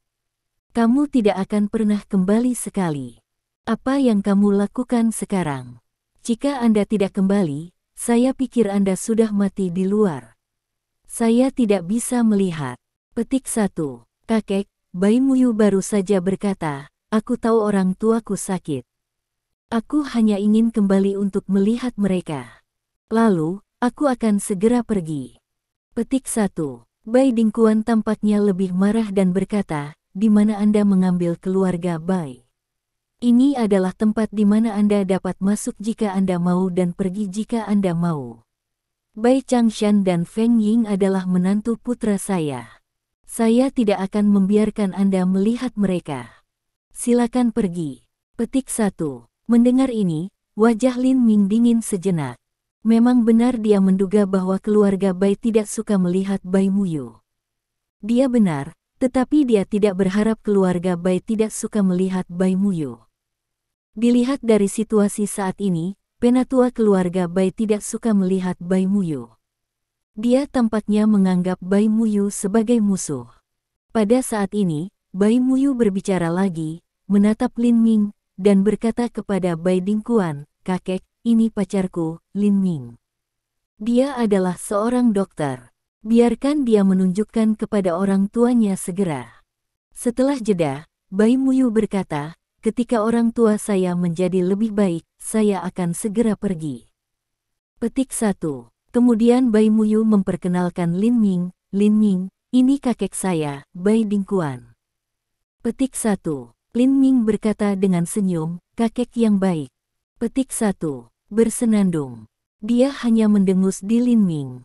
Kamu tidak akan pernah kembali sekali. Apa yang kamu lakukan sekarang? Jika Anda tidak kembali, saya pikir Anda sudah mati di luar. Saya tidak bisa melihat." Petik 1. Kakek, Bai Muyu baru saja berkata, "Aku tahu orang tuaku sakit. Aku hanya ingin kembali untuk melihat mereka. Lalu, aku akan segera pergi." Petik 1. Bai Dingkuan tampaknya lebih marah dan berkata, "Di mana Anda mengambil keluarga Bai? Ini adalah tempat di mana Anda dapat masuk jika Anda mau dan pergi jika Anda mau. Bai Changshan dan Feng Ying adalah menantu putra saya. Saya tidak akan membiarkan Anda melihat mereka. Silakan pergi." Petik 1. Mendengar ini, wajah Lin Ming dingin sejenak. Memang benar dia menduga bahwa keluarga Bai tidak suka melihat Bai Muyu. Dia benar, tetapi dia tidak berharap keluarga Bai tidak suka melihat Bai Muyu. Dilihat dari situasi saat ini, penatua keluarga Bai tidak suka melihat Bai Muyu. Dia tampaknya menganggap Bai Muyu sebagai musuh. Pada saat ini, Bai Muyu berbicara lagi, menatap Lin Ming, dan berkata kepada Bai Dingkuan, "Kakek, ini pacarku, Lin Ming. Dia adalah seorang dokter. Biarkan dia menunjukkan kepada orang tuanya segera." Setelah jeda, Bai Muyu berkata, "Ketika orang tua saya menjadi lebih baik, saya akan segera pergi. Petik 1. Kemudian Bai Muyu memperkenalkan Lin Ming. Lin Ming, ini kakek saya, Bai Dingkuan. Petik 1. Lin Ming berkata dengan senyum, kakek yang baik. Petik 1. Bersenandung. Dia hanya mendengus di Lin Ming.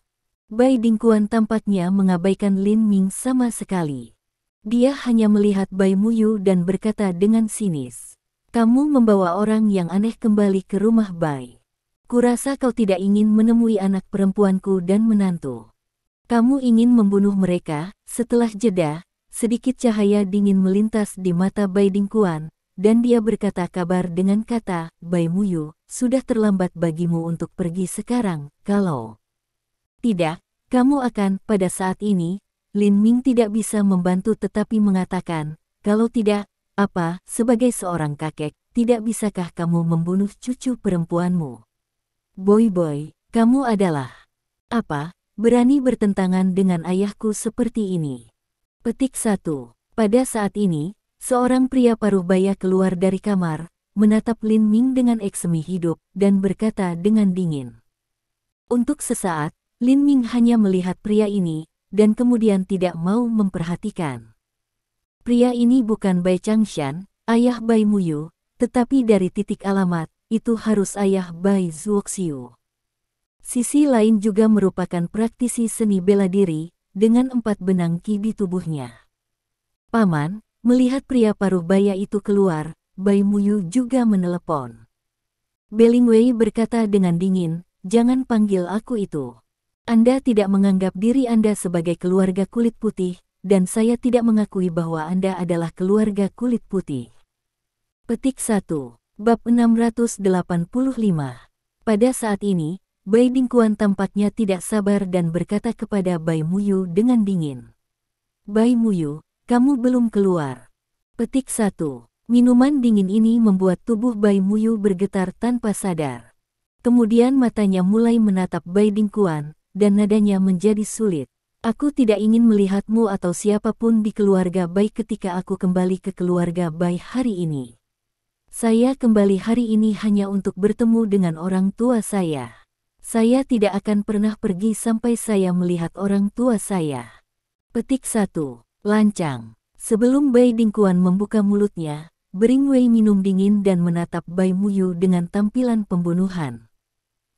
Bai Dingkuan tampaknya mengabaikan Lin Ming sama sekali. Dia hanya melihat Bai Muyu dan berkata dengan sinis. Kamu membawa orang yang aneh kembali ke rumah Bai. Kurasa kau tidak ingin menemui anak perempuanku dan menantu. Kamu ingin membunuh mereka. Setelah jeda, sedikit cahaya dingin melintas di mata Bai Dingkuan, dan dia berkata kabar dengan kata, Bai Muyu, sudah terlambat bagimu untuk pergi sekarang, kalau tidak, kamu akan, pada saat ini, Lin Ming tidak bisa membantu tetapi mengatakan, kalau tidak, apa, sebagai seorang kakek, tidak bisakah kamu membunuh cucu perempuanmu? Boy, kamu adalah apa? Berani bertentangan dengan ayahku seperti ini. Petik 1. Pada saat ini, seorang pria paruh baya keluar dari kamar, menatap Lin Ming dengan eksemi hidup, dan berkata dengan dingin. Untuk sesaat, Lin Ming hanya melihat pria ini, dan kemudian tidak mau memperhatikan. Pria ini bukan Bai Changshan, ayah Bai Muyu, tetapi dari titik alamat, itu harus ayah Bai Zuoxiu. Sisi lain juga merupakan praktisi seni bela diri, dengan 4 benang ki di tubuhnya. Paman, melihat pria paruh baya itu keluar, Bai Muyu juga menelepon. Belingwei berkata dengan dingin, jangan panggil aku itu. Anda tidak menganggap diri Anda sebagai keluarga kulit putih, dan saya tidak mengakui bahwa Anda adalah keluarga kulit putih. Petik 1. Bab 685. Pada saat ini, Bai Dingkuan tampaknya tidak sabar dan berkata kepada Bai Muyu dengan dingin. Bai Muyu, kamu belum keluar. Petik 1. Minuman dingin ini membuat tubuh Bai Muyu bergetar tanpa sadar. Kemudian matanya mulai menatap Bai Dingkuan, dan nadanya menjadi sulit. Aku tidak ingin melihatmu atau siapapun di keluarga Bai ketika aku kembali ke keluarga Bai hari ini. Saya kembali hari ini hanya untuk bertemu dengan orang tua saya. Saya tidak akan pernah pergi sampai saya melihat orang tua saya. Petik 1. Lancang. Sebelum Bai Dingkuan membuka mulutnya, Beringwei minum dingin dan menatap Bai Muyu dengan tampilan pembunuhan.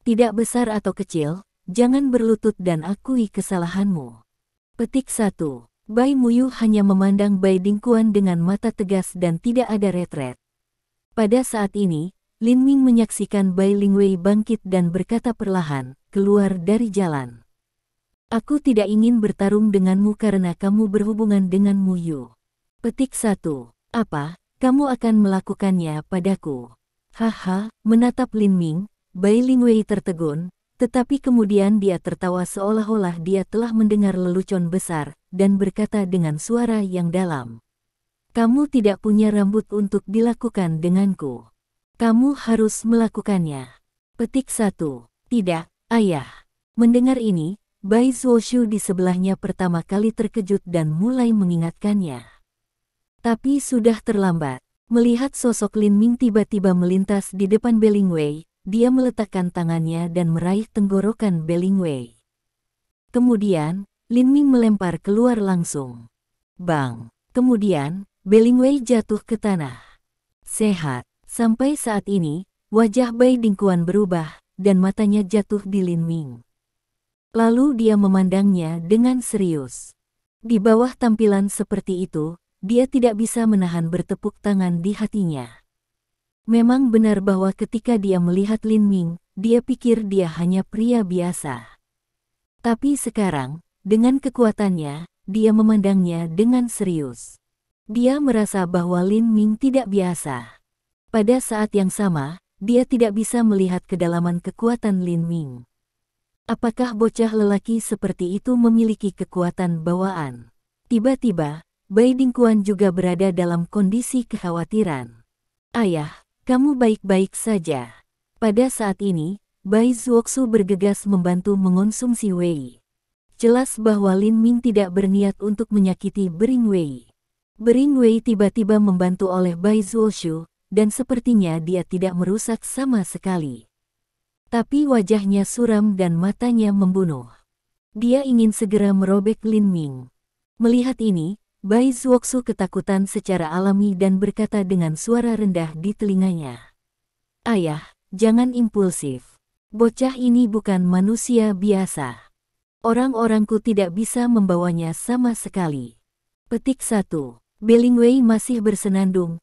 Tidak besar atau kecil, jangan berlutut dan akui kesalahanmu. Petik 1. Bai Muyu hanya memandang Bai Dingkuan dengan mata tegas dan tidak ada retret. Pada saat ini, Lin Ming menyaksikan Bai Lingwei bangkit dan berkata perlahan, keluar dari jalan. Aku tidak ingin bertarung denganmu karena kamu berhubungan dengan Muyu. Petik 1. Apa, kamu akan melakukannya padaku? Haha, menatap Lin Ming, Bai Lingwei tertegun, tetapi kemudian dia tertawa seolah-olah dia telah mendengar lelucon besar, dan berkata dengan suara yang dalam. Kamu tidak punya rambut untuk dilakukan denganku. Kamu harus melakukannya. Petik 1. Tidak, ayah. Mendengar ini, Bai Zuoshu di sebelahnya pertama kali terkejut dan mulai mengingatkannya. Tapi sudah terlambat. Melihat sosok Lin Ming tiba-tiba melintas di depan Belingwei, dia meletakkan tangannya dan meraih tenggorokan Belingwei. Kemudian, Lin Ming melempar keluar langsung. Bang! Kemudian, Belingwei jatuh ke tanah. Sehat. Sampai saat ini, wajah Bai Dingkuan berubah, dan matanya jatuh di Lin Ming. Lalu dia memandangnya dengan serius. Di bawah tampilan seperti itu, dia tidak bisa menahan bertepuk tangan di hatinya. Memang benar bahwa ketika dia melihat Lin Ming, dia pikir dia hanya pria biasa. Tapi sekarang, dengan kekuatannya, dia memandangnya dengan serius. Dia merasa bahwa Lin Ming tidak biasa. Pada saat yang sama, dia tidak bisa melihat kedalaman kekuatan Lin Ming. Apakah bocah lelaki seperti itu memiliki kekuatan bawaan? Tiba-tiba, Bai Dingkuan juga berada dalam kondisi kekhawatiran. Ayah, kamu baik-baik saja. Pada saat ini, Bai Zuoxu bergegas membantu mengonsumsi Wei. Jelas bahwa Lin Ming tidak berniat untuk menyakiti Beringwei. Beringwei tiba-tiba membantu oleh Bai Zuoshu, dan sepertinya dia tidak merusak sama sekali. Tapi wajahnya suram dan matanya membunuh. Dia ingin segera merobek Lin Ming. Melihat ini, Bai Zuoxu ketakutan secara alami dan berkata dengan suara rendah di telinganya. Ayah, jangan impulsif. Bocah ini bukan manusia biasa. Orang-orangku tidak bisa membawanya sama sekali. Petik 1. Belingwei masih bersenandung,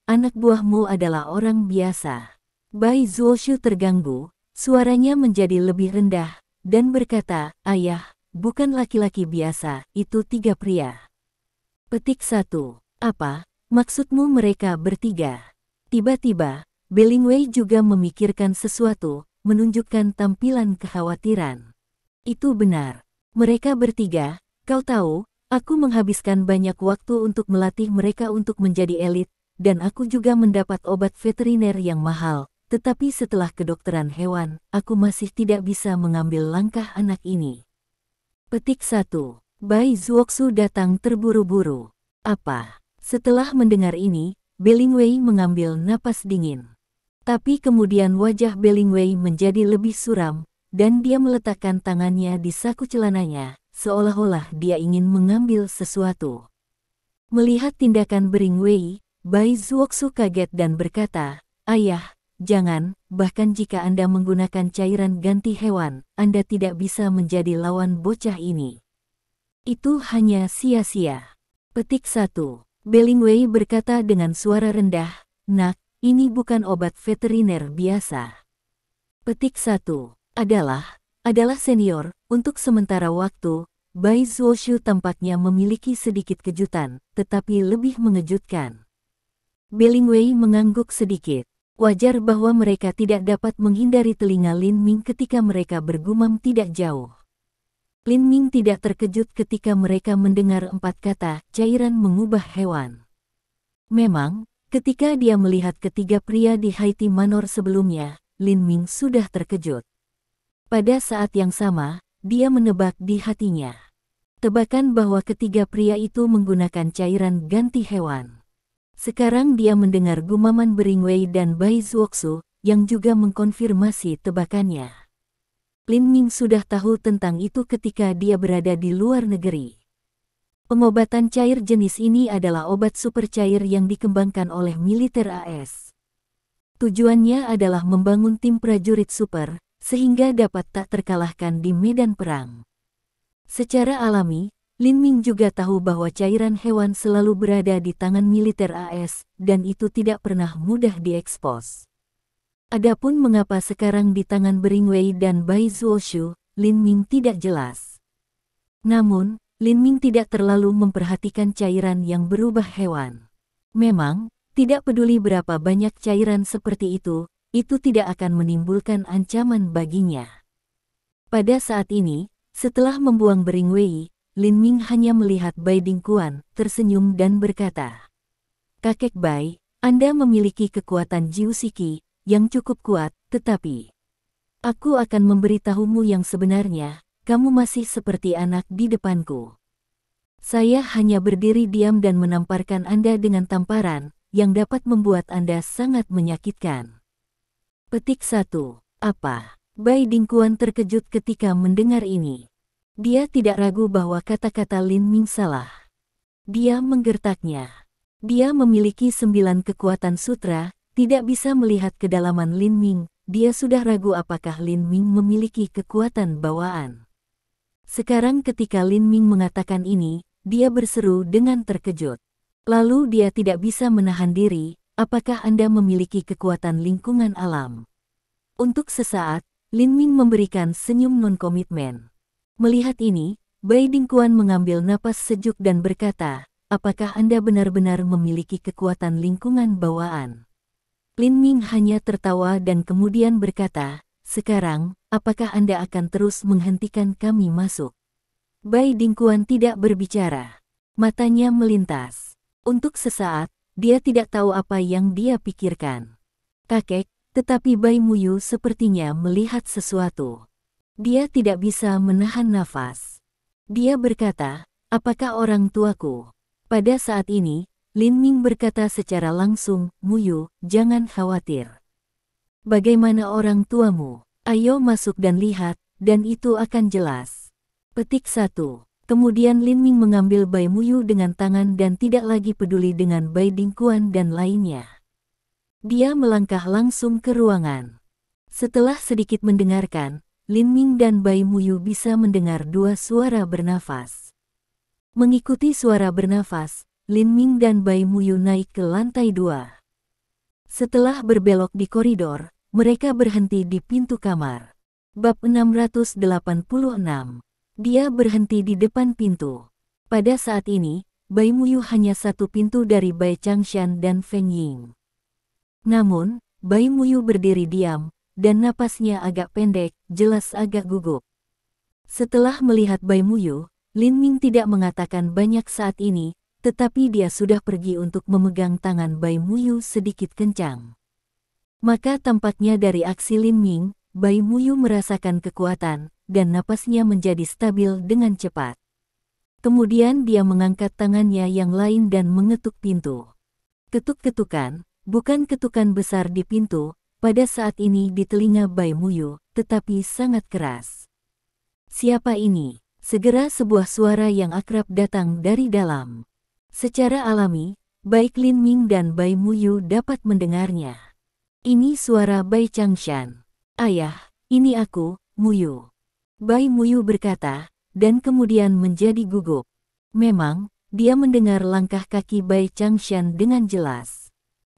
anak buahmu adalah orang biasa. Bai Zuoxu terganggu, suaranya menjadi lebih rendah, dan berkata, ayah, bukan laki-laki biasa, itu 3 pria. Petik 1. Apa, maksudmu mereka bertiga? Tiba-tiba, Belingwei juga memikirkan sesuatu, menunjukkan tampilan kekhawatiran. Itu benar. Mereka bertiga, kau tahu, aku menghabiskan banyak waktu untuk melatih mereka untuk menjadi elit, dan aku juga mendapat obat veteriner yang mahal. Tetapi setelah kedokteran hewan, aku masih tidak bisa mengambil langkah anak ini. Petik 1. Bai Zuoxu datang terburu-buru. Apa? Setelah mendengar ini, Belingwei mengambil napas dingin. Tapi kemudian wajah Belingwei menjadi lebih suram, dan dia meletakkan tangannya di saku celananya, seolah-olah dia ingin mengambil sesuatu. Melihat tindakan Belingwei, Bai Zuoxu kaget dan berkata, ayah, jangan, bahkan jika Anda menggunakan cairan ganti hewan, Anda tidak bisa menjadi lawan bocah ini. Itu hanya sia-sia. Petik 1. Belingwei berkata dengan suara rendah, nak, ini bukan obat veteriner biasa. Petik 1. Adalah senior, untuk sementara waktu, Bai Zuoxu tampaknya memiliki sedikit kejutan, tetapi lebih mengejutkan. Belingwei mengangguk sedikit. Wajar bahwa mereka tidak dapat menghindari telinga Lin Ming ketika mereka bergumam tidak jauh. Lin Ming tidak terkejut ketika mereka mendengar 4 kata cairan mengubah hewan. Memang, ketika dia melihat ketiga pria di Haiti Manor sebelumnya, Lin Ming sudah terkejut. Pada saat yang sama, dia menebak di hatinya. Tebakan bahwa ketiga pria itu menggunakan cairan ganti hewan. Sekarang dia mendengar gumaman Belingwei dan Bai Zuoxu, yang juga mengkonfirmasi tebakannya. Lin Ming sudah tahu tentang itu ketika dia berada di luar negeri. Pengobatan cair jenis ini adalah obat super cair yang dikembangkan oleh militer AS. Tujuannya adalah membangun tim prajurit super, sehingga dapat tak terkalahkan di medan perang. Secara alami, Lin Ming juga tahu bahwa cairan hewan selalu berada di tangan militer AS, dan itu tidak pernah mudah diekspos. Adapun mengapa sekarang di tangan Belingwei dan Bai Zuoxu, Lin Ming tidak jelas. Namun, Lin Ming tidak terlalu memperhatikan cairan yang berubah hewan. Memang, tidak peduli berapa banyak cairan seperti itu tidak akan menimbulkan ancaman baginya. Pada saat ini, setelah membuang Belingwei, Lin Ming hanya melihat Bai Dingquan, tersenyum dan berkata, Kakek Bai, Anda memiliki kekuatan Jiu Shiki yang cukup kuat, tetapi aku akan memberitahumu yang sebenarnya, kamu masih seperti anak di depanku. Saya hanya berdiri diam dan menamparkan Anda dengan tamparan, yang dapat membuat Anda sangat menyakitkan. Petik 1. Apa? Bai Dingquan terkejut ketika mendengar ini. Dia tidak ragu bahwa kata-kata Lin Ming salah. Dia menggertaknya. Dia memiliki 9 kekuatan sutra, tidak bisa melihat kedalaman Lin Ming. Dia sudah ragu apakah Lin Ming memiliki kekuatan bawaan. Sekarang ketika Lin Ming mengatakan ini, dia berseru dengan terkejut. Lalu dia tidak bisa menahan diri, apakah Anda memiliki kekuatan lingkungan alam? Untuk sesaat, Lin Ming memberikan senyum non-komitmen. Melihat ini, Bai Dingquan mengambil napas sejuk dan berkata, apakah Anda benar-benar memiliki kekuatan lingkungan bawaan? Lin Ming hanya tertawa dan kemudian berkata, sekarang, apakah Anda akan terus menghentikan kami masuk? Bai Dingquan tidak berbicara. Matanya melintas. Untuk sesaat, dia tidak tahu apa yang dia pikirkan. Kakek, tetapi Bai Muyu sepertinya melihat sesuatu. Dia tidak bisa menahan nafas. Dia berkata, apakah orang tuaku? Pada saat ini, Lin Ming berkata secara langsung, Muyu, jangan khawatir. Bagaimana orang tuamu? Ayo masuk dan lihat, dan itu akan jelas. Petik 1. Kemudian Lin Ming mengambil Bai Muyu dengan tangan dan tidak lagi peduli dengan Bai Dingkuan dan lainnya. Dia melangkah langsung ke ruangan. Setelah sedikit mendengarkan, Lin Ming dan Bai Muyu bisa mendengar dua suara bernafas. Mengikuti suara bernafas, Lin Ming dan Bai Muyu naik ke lantai 2. Setelah berbelok di koridor, mereka berhenti di pintu kamar. Bab 686. Dia berhenti di depan pintu. Pada saat ini, Bai Muyu hanya satu pintu dari Bai Changshan dan Feng Ying. Namun, Bai Muyu berdiri diam, dan napasnya agak pendek, jelas agak gugup. Setelah melihat Bai Muyu, Lin Ming tidak mengatakan banyak saat ini, tetapi dia sudah pergi untuk memegang tangan Bai Muyu sedikit kencang. Maka tampaknya dari aksi Lin Ming, Bai Muyu merasakan kekuatan, dan napasnya menjadi stabil dengan cepat. Kemudian dia mengangkat tangannya yang lain dan mengetuk pintu. Ketuk-ketukan, bukan ketukan besar di pintu, pada saat ini di telinga Bai Muyu, tetapi sangat keras. Siapa ini? Segera sebuah suara yang akrab datang dari dalam. Secara alami, baik Lin Ming dan Bai Muyu dapat mendengarnya. Ini suara Bai Changshan. Ayah, ini aku, Muyu. Bai Muyu berkata, dan kemudian menjadi gugup. Memang, dia mendengar langkah kaki Bai Changshan dengan jelas.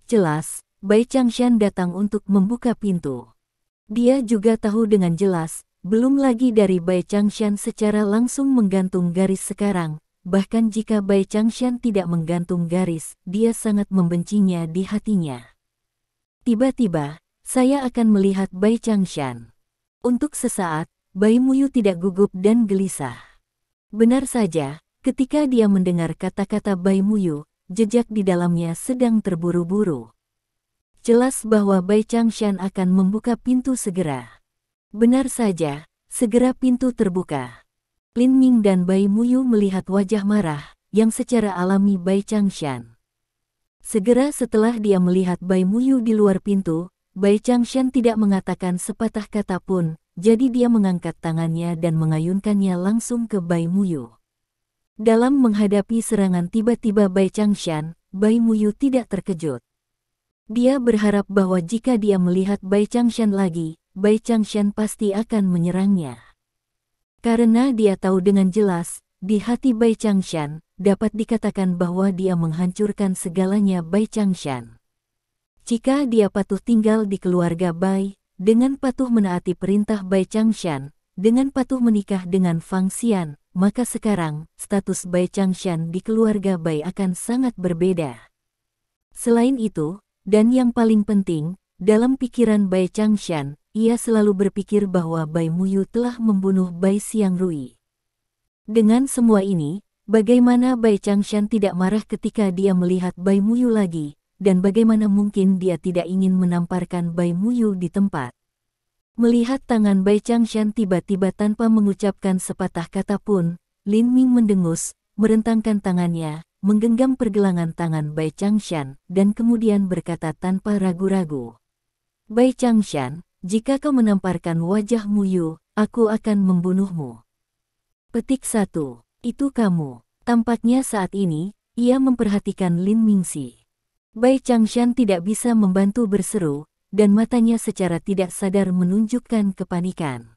Jelas, Bai Changshan datang untuk membuka pintu. Dia juga tahu dengan jelas, belum lagi dari Bai Changshan secara langsung menggantung garis sekarang, bahkan jika Bai Changshan tidak menggantung garis, dia sangat membencinya di hatinya. Tiba-tiba, saya akan melihat Bai Changshan. Untuk sesaat, Bai Muyu tidak gugup dan gelisah. Benar saja, ketika dia mendengar kata-kata Bai Muyu, jejak di dalamnya sedang terburu-buru. Jelas bahwa Bai Changshan akan membuka pintu segera. Benar saja, segera pintu terbuka. Lin Ming dan Bai Muyu melihat wajah marah, yang secara alami Bai Changshan. Segera setelah dia melihat Bai Muyu di luar pintu, Bai Changshan tidak mengatakan sepatah kata pun, jadi dia mengangkat tangannya dan mengayunkannya langsung ke Bai Muyu. Dalam menghadapi serangan tiba-tiba Bai Changshan, Bai Muyu tidak terkejut. Dia berharap bahwa jika dia melihat Bai Changshan lagi, Bai Changshan pasti akan menyerangnya. Karena dia tahu dengan jelas, di hati Bai Changshan, dapat dikatakan bahwa dia menghancurkan segalanya Bai Changshan. Jika dia patuh tinggal di keluarga Bai, dengan patuh menaati perintah Bai Changshan, dengan patuh menikah dengan Fang Xian, maka sekarang, status Bai Changshan di keluarga Bai akan sangat berbeda. Selain itu, dan yang paling penting, dalam pikiran Bai Changshan, ia selalu berpikir bahwa Bai Muyu telah membunuh Bai Xiangrui. Dengan semua ini, bagaimana Bai Changshan tidak marah ketika dia melihat Bai Muyu lagi, dan bagaimana mungkin dia tidak ingin menamparkan Bai Muyu di tempat. Melihat tangan Bai Changshan tiba-tiba tanpa mengucapkan sepatah kata pun, Lin Ming mendengus, merentangkan tangannya, menggenggam pergelangan tangan Bai Changshan, dan kemudian berkata tanpa ragu-ragu. Bai Changshan, jika kau menamparkan wajah Muyu, aku akan membunuhmu. Petik 1. Itu kamu. Tampaknya saat ini, ia memperhatikan Lin Mingxi. Bai Changshan tidak bisa membantu berseru, dan matanya secara tidak sadar menunjukkan kepanikan.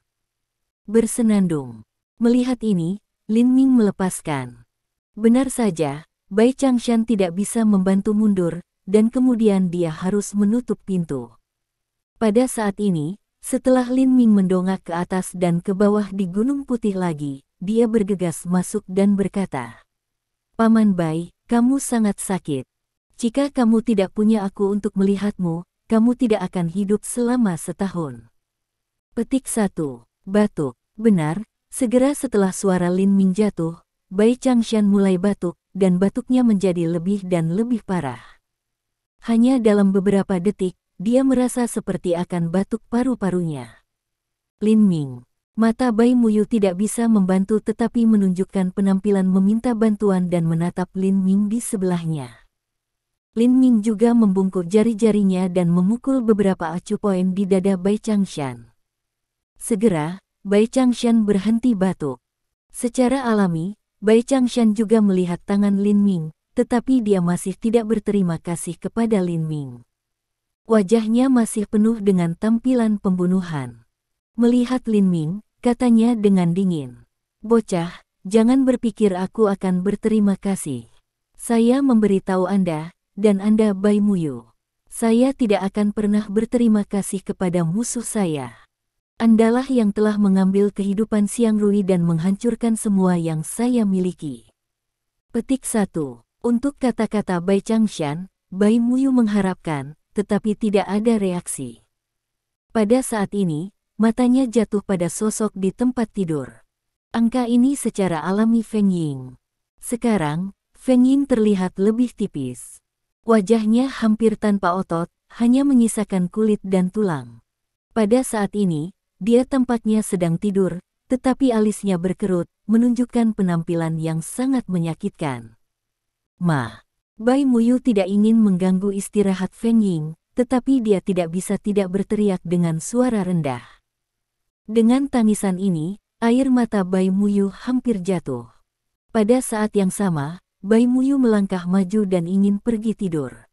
Bersenandung. Melihat ini, Lin Ming melepaskan. Benar saja, Bai Changshan tidak bisa membantu mundur, dan kemudian dia harus menutup pintu. Pada saat ini, setelah Lin Ming mendongak ke atas dan ke bawah di Gunung Putih lagi, dia bergegas masuk dan berkata, Paman Bai, kamu sangat sakit. Jika kamu tidak punya aku untuk melihatmu, kamu tidak akan hidup selama setahun. Petik 1. Batuk. Benar, segera setelah suara Lin Ming jatuh, Bai Changshan mulai batuk, dan batuknya menjadi lebih dan lebih parah. Hanya dalam beberapa detik, dia merasa seperti akan batuk paru-parunya. Lin Ming. Mata Bai Muyu tidak bisa membantu tetapi menunjukkan penampilan meminta bantuan dan menatap Lin Ming di sebelahnya. Lin Ming juga membungkuk jari-jarinya dan memukul beberapa acu poin di dada Bai Changshan. Segera, Bai Changshan berhenti batuk. Secara alami, Bai Changshan juga melihat tangan Lin Ming, tetapi dia masih tidak berterima kasih kepada Lin Ming. Wajahnya masih penuh dengan tampilan pembunuhan. Melihat Lin Ming, katanya dengan dingin, "Bocah, jangan berpikir aku akan berterima kasih. Saya memberitahu Anda, dan Anda Bai Muyu. Saya tidak akan pernah berterima kasih kepada musuh saya. Andalah yang telah mengambil kehidupan Xiang Rui dan menghancurkan semua yang saya miliki." Petik 1. Untuk kata-kata Bai Changshan, Bai Muyu mengharapkan, tetapi tidak ada reaksi. Pada saat ini, matanya jatuh pada sosok di tempat tidur. Angka ini secara alami Feng Ying. Sekarang, Feng Ying terlihat lebih tipis. Wajahnya hampir tanpa otot, hanya menyisakan kulit dan tulang. Pada saat ini, dia tampaknya sedang tidur, tetapi alisnya berkerut, menunjukkan penampilan yang sangat menyakitkan. Bai Muyu tidak ingin mengganggu istirahat Feng Ying, tetapi dia tidak bisa tidak berteriak dengan suara rendah. Dengan tangisan ini, air mata Bai Muyu hampir jatuh. Pada saat yang sama, Bai Muyu melangkah maju dan ingin pergi tidur.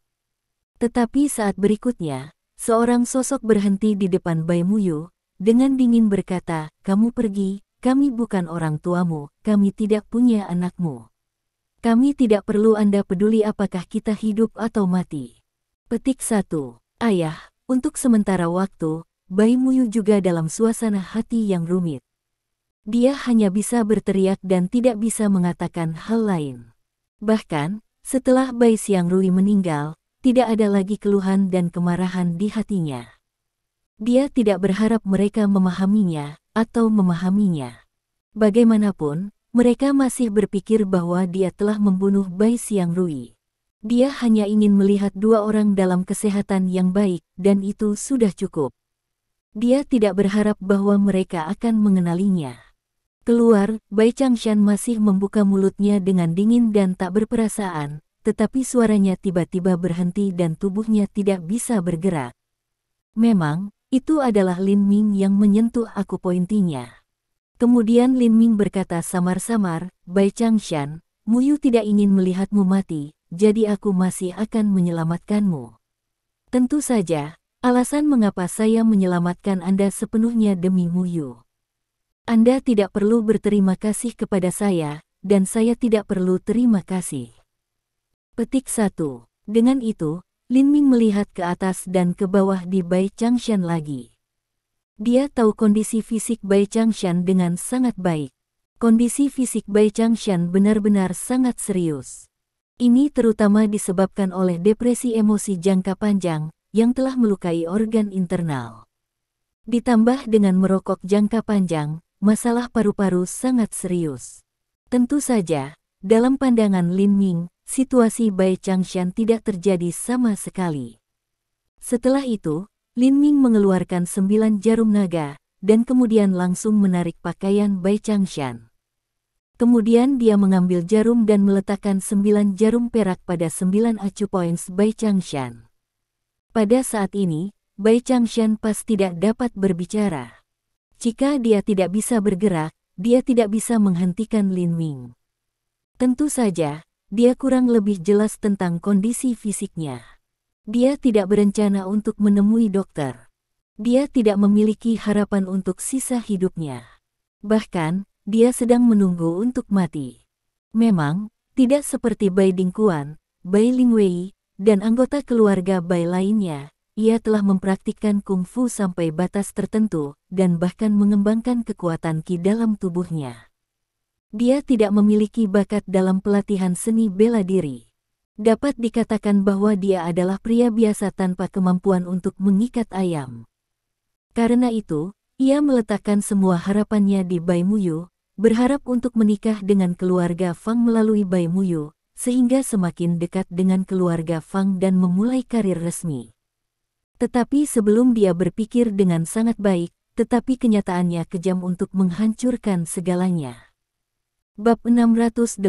Tetapi saat berikutnya, seorang sosok berhenti di depan Bai Muyu, dengan dingin berkata, "Kamu pergi, kami bukan orang tuamu, kami tidak punya anakmu. Kami tidak perlu Anda peduli apakah kita hidup atau mati." Petik 1. Ayah, untuk sementara waktu, Bai Muyu juga dalam suasana hati yang rumit. Dia hanya bisa berteriak dan tidak bisa mengatakan hal lain. Bahkan, setelah Bai Xiang Rui meninggal, tidak ada lagi keluhan dan kemarahan di hatinya. Dia tidak berharap mereka memahaminya, atau memahaminya. Bagaimanapun, mereka masih berpikir bahwa dia telah membunuh Bai Xiang Rui. Dia hanya ingin melihat dua orang dalam kesehatan yang baik, dan itu sudah cukup. Dia tidak berharap bahwa mereka akan mengenalinya. Keluar, Bai Changshan masih membuka mulutnya dengan dingin dan tak berperasaan, tetapi suaranya tiba-tiba berhenti dan tubuhnya tidak bisa bergerak. Memang, itu adalah Lin Ming yang menyentuh aku pointinya. Kemudian Lin Ming berkata samar-samar, "Bai Changshan, Muyu tidak ingin melihatmu mati, jadi aku masih akan menyelamatkanmu. Tentu saja, alasan mengapa saya menyelamatkan Anda sepenuhnya demi Muyu. Anda tidak perlu berterima kasih kepada saya, dan saya tidak perlu terima kasih." Petik 1. Dengan itu, Lin Ming melihat ke atas dan ke bawah di Bai Changshan lagi. Dia tahu kondisi fisik Bai Changshan dengan sangat baik. Kondisi fisik Bai Changshan benar-benar sangat serius. Ini terutama disebabkan oleh depresi emosi jangka panjang, yang telah melukai organ internal. Ditambah dengan merokok jangka panjang, masalah paru-paru sangat serius. Tentu saja, dalam pandangan Lin Ming, situasi Bai Changshan tidak terjadi sama sekali. Setelah itu, Lin Ming mengeluarkan 9 jarum naga, dan kemudian langsung menarik pakaian Bai Changshan. Kemudian dia mengambil jarum dan meletakkan 9 jarum perak pada 9 acu points Bai Changshan. Pada saat ini, Bai Changshan pas tidak dapat berbicara. Jika dia tidak bisa bergerak, dia tidak bisa menghentikan Lin Ming. Tentu saja, dia kurang lebih jelas tentang kondisi fisiknya. Dia tidak berencana untuk menemui dokter. Dia tidak memiliki harapan untuk sisa hidupnya. Bahkan, dia sedang menunggu untuk mati. Memang, tidak seperti Bai Dingquan, Bai Lingwei, dan anggota keluarga Bai lainnya, ia telah mempraktikkan kungfu sampai batas tertentu, dan bahkan mengembangkan kekuatan Qi dalam tubuhnya. Dia tidak memiliki bakat dalam pelatihan seni bela diri. Dapat dikatakan bahwa dia adalah pria biasa tanpa kemampuan untuk mengikat ayam. Karena itu, ia meletakkan semua harapannya di Bai Muyu, berharap untuk menikah dengan keluarga Fang melalui Bai Muyu, sehingga semakin dekat dengan keluarga Fang dan memulai karir resmi. Tetapi sebelum dia berpikir dengan sangat baik, tetapi kenyataannya kejam untuk menghancurkan segalanya. Bab 687.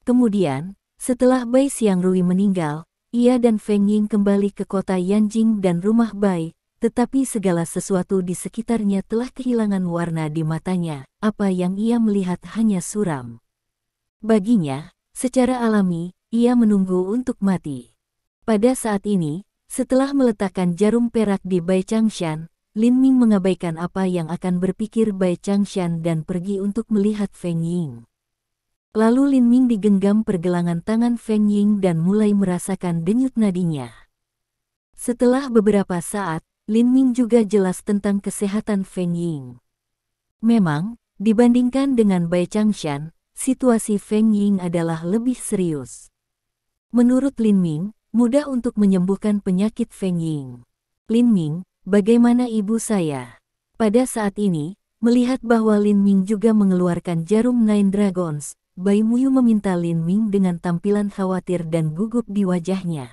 Kemudian, Setelah Bai Xiangrui meninggal, ia dan Feng Ying kembali ke kota Yanjing dan rumah Bai, tetapi segala sesuatu di sekitarnya telah kehilangan warna di matanya, apa yang ia melihat hanya suram. Baginya, secara alami, ia menunggu untuk mati. Pada saat ini, setelah meletakkan jarum perak di Bai Changshan, Lin Ming mengabaikan apa yang akan berpikir Bai Changshan dan pergi untuk melihat Feng Ying. Lalu Lin Ming digenggam pergelangan tangan Feng Ying dan mulai merasakan denyut nadinya. Setelah beberapa saat, Lin Ming juga jelas tentang kesehatan Feng Ying. Memang, dibandingkan dengan Bai Changshan, situasi Feng Ying adalah lebih serius. Menurut Lin Ming, mudah untuk menyembuhkan penyakit Feng Ying. Lin Ming, bagaimana ibu saya? Pada saat ini, melihat bahwa Lin Ming juga mengeluarkan jarum Nine Dragons, Bai Muyu meminta Lin Ming dengan tampilan khawatir dan gugup di wajahnya.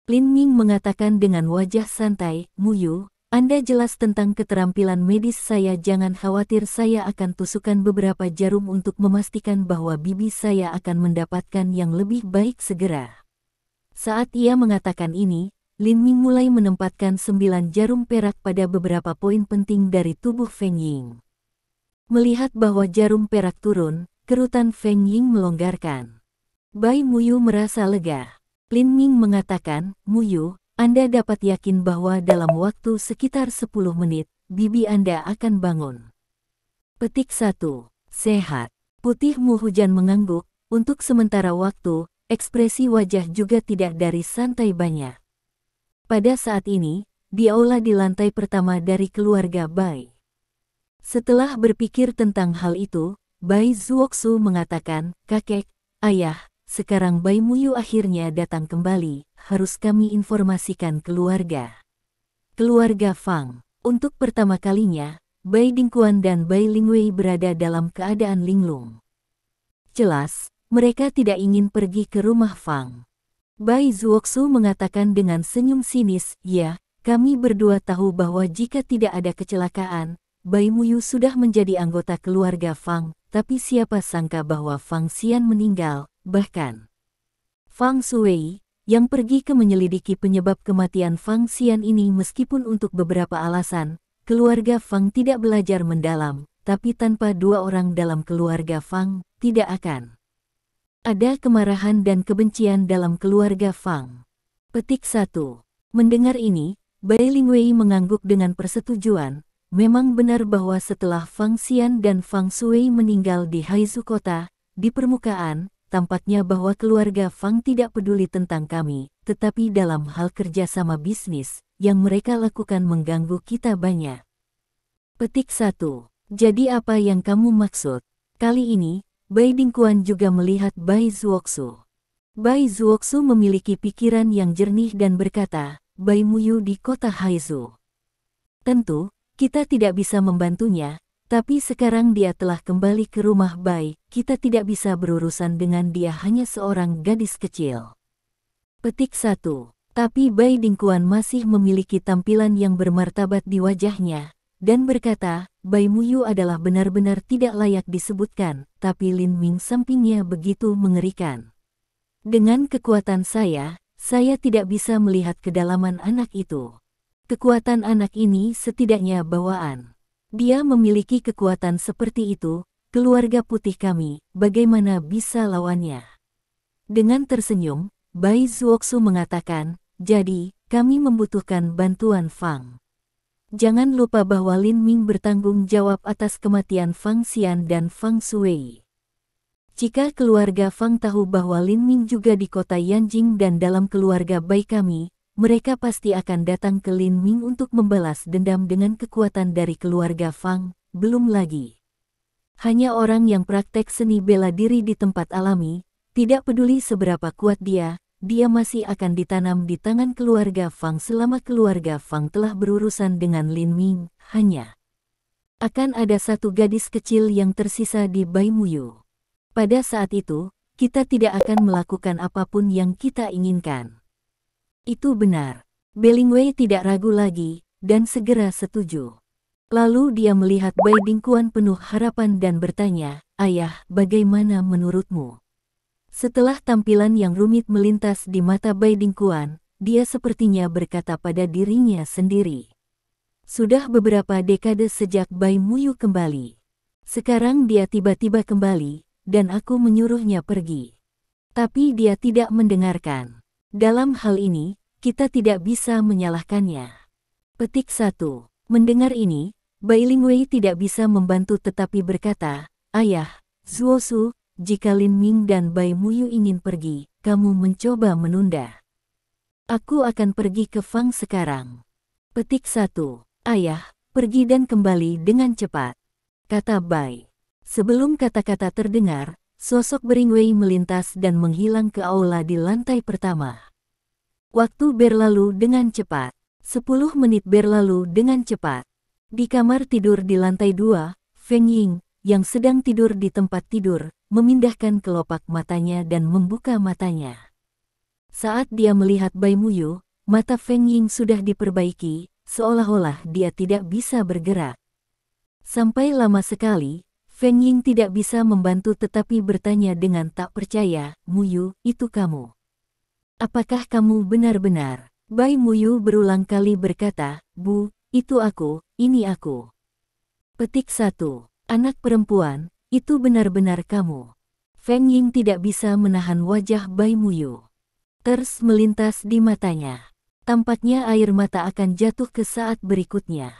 Lin Ming mengatakan dengan wajah santai, "Muyu, Anda jelas tentang keterampilan medis saya, jangan khawatir, saya akan tusukkan beberapa jarum untuk memastikan bahwa bibi saya akan mendapatkan yang lebih baik segera." Saat ia mengatakan ini, Lin Ming mulai menempatkan 9 jarum perak pada beberapa poin penting dari tubuh Feng Ying. Melihat bahwa jarum perak turun, kerutan Feng Ying melonggarkan. Bai Muyu merasa lega. Lin Ming mengatakan, "Muyu, Anda dapat yakin bahwa dalam waktu sekitar 10 menit, bibi Anda akan bangun." Petik 1. Sehat. Putih Mu Hujan mengangguk. Untuk sementara waktu, ekspresi wajah juga tidak dari santai banyak. Pada saat ini, di aula di lantai pertama dari keluarga Bai. Setelah berpikir tentang hal itu, Bai Zuoksu mengatakan, "Kakek, ayah, sekarang Bai Muyu akhirnya datang kembali, harus kami informasikan keluarga." Keluarga Fang. Untuk pertama kalinya, Bai Dingquan dan Bai Lingwei berada dalam keadaan linglung. Jelas, mereka tidak ingin pergi ke rumah Fang. Bai Zuoksu mengatakan dengan senyum sinis, "Ya, kami berdua tahu bahwa jika tidak ada kecelakaan, Bai Muyu sudah menjadi anggota keluarga Fang, tapi siapa sangka bahwa Fang Xian meninggal, bahkan Fang Shui, yang pergi ke menyelidiki penyebab kematian Fang Xian ini meskipun untuk beberapa alasan, keluarga Fang tidak belajar mendalam, tapi tanpa 2 orang dalam keluarga Fang, tidak akan ada kemarahan dan kebencian dalam keluarga Fang." Petik 1. Mendengar ini, Bai Lingwei mengangguk dengan persetujuan. Memang benar bahwa setelah Fang Xian dan Fang Shui meninggal di Haizu kota, di permukaan, tampaknya bahwa keluarga Fang tidak peduli tentang kami, tetapi dalam hal kerjasama bisnis, yang mereka lakukan mengganggu kita banyak. Petik 1. Jadi apa yang kamu maksud? Kali ini, Bai Dingquan juga melihat Bai Zuoksu. Bai Zuoksu memiliki pikiran yang jernih dan berkata, "Bai Muyu di kota Haizu. Tentu, kita tidak bisa membantunya, tapi sekarang dia telah kembali ke rumah Bai, kita tidak bisa berurusan dengan dia, hanya seorang gadis kecil." Petik 1. Tapi Bai Dingquan masih memiliki tampilan yang bermartabat di wajahnya, dan berkata, "Bai Muyu adalah benar-benar tidak layak disebutkan," tapi Lin Ming sampingnya begitu mengerikan. "Dengan kekuatan saya tidak bisa melihat kedalaman anak itu. Kekuatan anak ini setidaknya bawaan. Dia memiliki kekuatan seperti itu, keluarga putih kami, bagaimana bisa lawannya?" Dengan tersenyum, Bai Zuoksu mengatakan, "Jadi, kami membutuhkan bantuan Fang. Jangan lupa bahwa Lin Ming bertanggung jawab atas kematian Fang Xian dan Fang Shui. Jika keluarga Fang tahu bahwa Lin Ming juga di kota Yanjing dan dalam keluarga Bai kami, mereka pasti akan datang ke Lin Ming untuk membalas dendam dengan kekuatan dari keluarga Fang. Belum lagi, hanya orang yang praktek seni bela diri di tempat alami, tidak peduli seberapa kuat dia masih akan ditanam di tangan keluarga Fang. Selama keluarga Fang telah berurusan dengan Lin Ming, hanya akan ada satu gadis kecil yang tersisa di Bai Muyu. Pada saat itu, kita tidak akan melakukan apapun yang kita inginkan." Itu benar. Belingwei tidak ragu lagi, dan segera setuju. Lalu dia melihat Bai Dingquan penuh harapan dan bertanya, "Ayah, bagaimana menurutmu? Setelah tampilan yang rumit melintas di mata Bai Dingkuan, dia sepertinya berkata pada dirinya sendiri. Sudah beberapa dekade sejak Bai Muyu kembali. Sekarang dia tiba-tiba kembali, dan aku menyuruhnya pergi. Tapi dia tidak mendengarkan. Dalam hal ini, kita tidak bisa menyalahkannya. Petik 1. Mendengar ini, Bai Lingwei tidak bisa membantu tetapi berkata, Ayah, Zuosu, jika Lin Ming dan Bai Muyu ingin pergi, kamu mencoba menunda. Aku akan pergi ke Fang sekarang. Petik 1. Ayah, pergi dan kembali dengan cepat, kata Bai. Sebelum kata-kata terdengar, sosok Beringwei melintas dan menghilang ke aula di lantai pertama. Waktu berlalu dengan cepat. 10 menit berlalu dengan cepat. Di kamar tidur di lantai 2, Feng Ying, yang sedang tidur di tempat tidur, memindahkan kelopak matanya dan membuka matanya. Saat dia melihat Bai Muyu, mata Feng Ying sudah diperbaiki, seolah-olah dia tidak bisa bergerak. Sampai lama sekali, Feng Ying tidak bisa membantu tetapi bertanya dengan tak percaya, Muyu, itu kamu? Apakah kamu benar-benar? Bai Muyu berulang kali berkata, Bu, itu aku, ini aku. Petik 1. Anak perempuan, itu benar-benar kamu. Feng Ying tidak bisa menahan wajah Bai Muyu. Ters melintas di matanya. Tampaknya air mata akan jatuh ke saat berikutnya.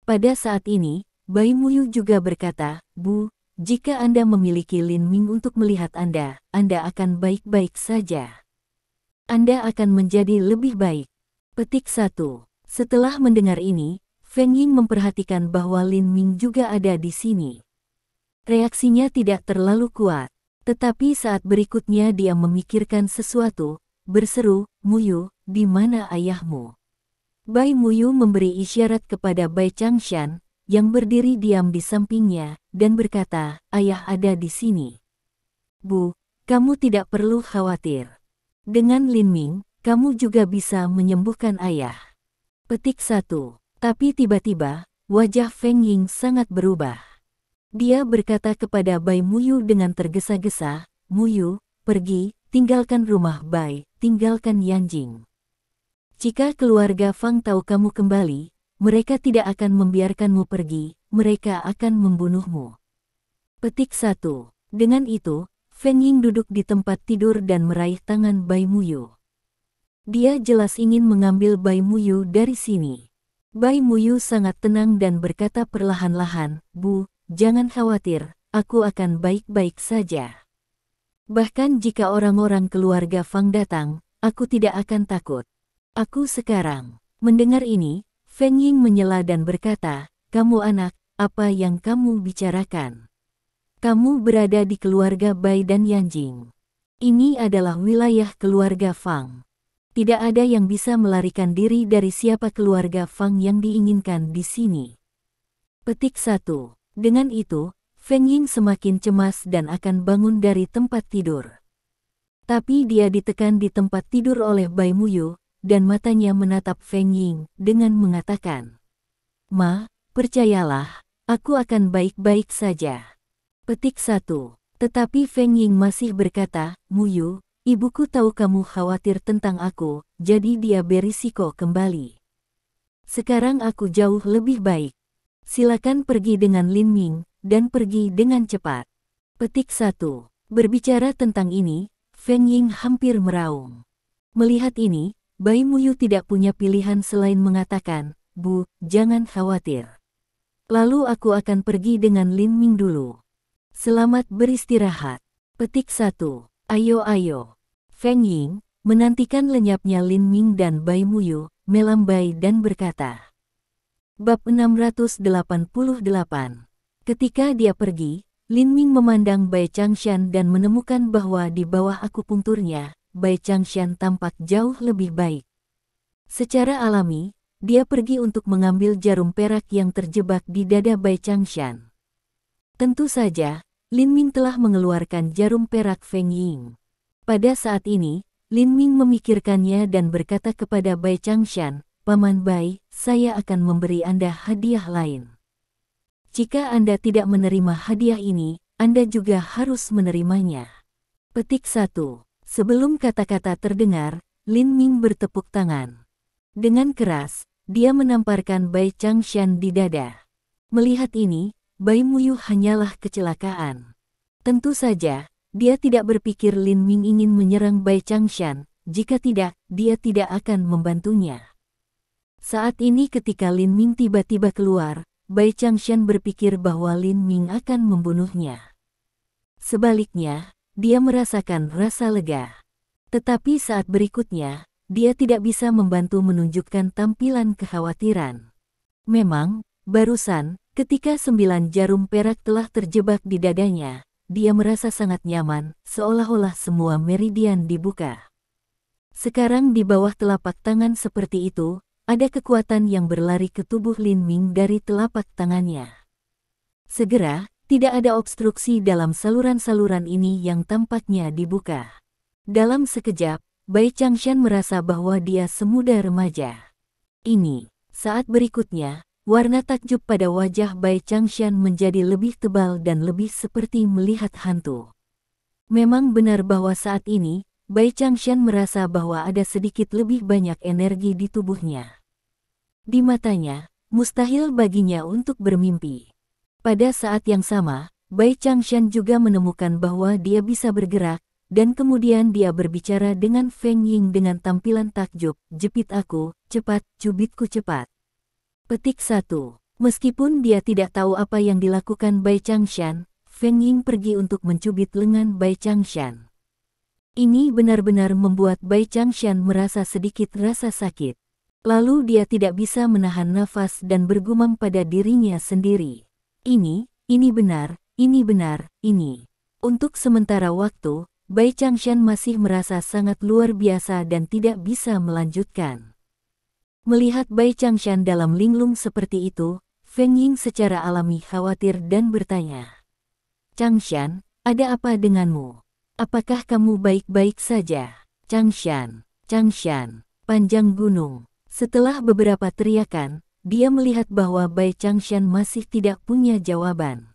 Pada saat ini, Bai Muyu juga berkata, Bu, jika Anda memiliki Lin Ming untuk melihat Anda akan baik-baik saja. Anda akan menjadi lebih baik. Petik 1. Setelah mendengar ini, Feng Ying memperhatikan bahwa Lin Ming juga ada di sini. Reaksinya tidak terlalu kuat, tetapi saat berikutnya dia memikirkan sesuatu, berseru, Muyu, di mana ayahmu? Bai Muyu memberi isyarat kepada Bai Changshan, yang berdiri diam di sampingnya, dan berkata, ayah ada di sini. Bu, kamu tidak perlu khawatir. Dengan Lin Ming, kamu juga bisa menyembuhkan ayah. Petik 1. Tapi tiba-tiba, wajah Feng Ying sangat berubah. Dia berkata kepada Bai Muyu dengan tergesa-gesa, Muyu, pergi, tinggalkan rumah Bai, tinggalkan Yanjing. Jika keluarga Fang tahu kamu kembali, mereka tidak akan membiarkanmu pergi, mereka akan membunuhmu. Petik 1. Dengan itu, Feng Ying duduk di tempat tidur dan meraih tangan Bai Muyu. Dia jelas ingin mengambil Bai Muyu dari sini. Bai Muyu sangat tenang dan berkata perlahan-lahan, Bu, jangan khawatir, aku akan baik-baik saja. Bahkan jika orang-orang keluarga Fang datang, aku tidak akan takut. Aku sekarang. Mendengar ini, Feng Ying menyela dan berkata, kamu anak, apa yang kamu bicarakan? Kamu berada di keluarga Bai dan Yanjing. Ini adalah wilayah keluarga Fang. Tidak ada yang bisa melarikan diri dari siapa keluarga Fang yang diinginkan di sini. Petik 1. Dengan itu, Feng Ying semakin cemas dan akan bangun dari tempat tidur. Tapi dia ditekan di tempat tidur oleh Bai Muyu, dan matanya menatap Feng Ying dengan mengatakan, Ma, percayalah, aku akan baik-baik saja. Petik 1. Tetapi Feng Ying masih berkata, Muyu, ibuku tahu kamu khawatir tentang aku, jadi dia berisiko kembali. Sekarang aku jauh lebih baik. Silakan pergi dengan Lin Ming, dan pergi dengan cepat. Petik 1. Berbicara tentang ini, Feng Ying hampir meraung. Melihat ini, Bai Muyu tidak punya pilihan selain mengatakan, Bu, jangan khawatir. Lalu aku akan pergi dengan Lin Ming dulu. Selamat beristirahat. Petik 1. Ayo. Feng Ying menantikan lenyapnya Lin Ming dan Bai Muyu, melambai dan berkata. Bab 688. Ketika dia pergi, Lin Ming memandang Bai Changshan dan menemukan bahwa di bawah akupunkturnya, Bai Changshan tampak jauh lebih baik. Secara alami, dia pergi untuk mengambil jarum perak yang terjebak di dada Bai Changshan. Tentu saja, Lin Ming telah mengeluarkan jarum perak Feng Ying. Pada saat ini, Lin Ming memikirkannya dan berkata kepada Bai Changshan, Paman Bai, saya akan memberi Anda hadiah lain. Jika Anda tidak menerima hadiah ini, Anda juga harus menerimanya. Petik 1. Sebelum kata-kata terdengar, Lin Ming bertepuk tangan. Dengan keras, dia menamparkan Bai Changshan di dada. Melihat ini, Bai Muyu hanyalah kecelakaan. Tentu saja, dia tidak berpikir Lin Ming ingin menyerang Bai Changshan, jika tidak, dia tidak akan membantunya. Saat ini ketika Lin Ming tiba-tiba keluar, Bai Changshan berpikir bahwa Lin Ming akan membunuhnya. Sebaliknya, dia merasakan rasa lega. Tetapi saat berikutnya, dia tidak bisa membantu menunjukkan tampilan kekhawatiran. Memang, barusan, ketika 9 jarum perak telah terjebak di dadanya, dia merasa sangat nyaman, seolah-olah semua meridian dibuka. Sekarang di bawah telapak tangan seperti itu, ada kekuatan yang berlari ke tubuh Lin Ming dari telapak tangannya. Segera, tidak ada obstruksi dalam saluran-saluran ini yang tampaknya dibuka. Dalam sekejap, Bai Changshan merasa bahwa dia semuda remaja. Saat berikutnya, warna takjub pada wajah Bai Changshan menjadi lebih tebal dan lebih seperti melihat hantu. Memang benar bahwa saat ini, Bai Changshan merasa bahwa ada sedikit lebih banyak energi di tubuhnya. Di matanya, mustahil baginya untuk bermimpi. Pada saat yang sama, Bai Changshan juga menemukan bahwa dia bisa bergerak, dan kemudian dia berbicara dengan Feng Ying dengan tampilan takjub, "Jepit aku, cepat, cubitku cepat." Petik 1. Meskipun dia tidak tahu apa yang dilakukan Bai Changshan, Feng Ying pergi untuk mencubit lengan Bai Changshan. Ini benar-benar membuat Bai Changshan merasa sedikit rasa sakit. Lalu dia tidak bisa menahan nafas dan bergumam pada dirinya sendiri. Ini benar. Untuk sementara waktu, Bai Changshan masih merasa sangat luar biasa dan tidak bisa melanjutkan. Melihat Bai Changshan dalam linglung seperti itu, Feng Ying secara alami khawatir dan bertanya, "Changshan, ada apa denganmu? Apakah kamu baik-baik saja?" Changshan, panjang gunung." Setelah beberapa teriakan, dia melihat bahwa Bai Changshan masih tidak punya jawaban.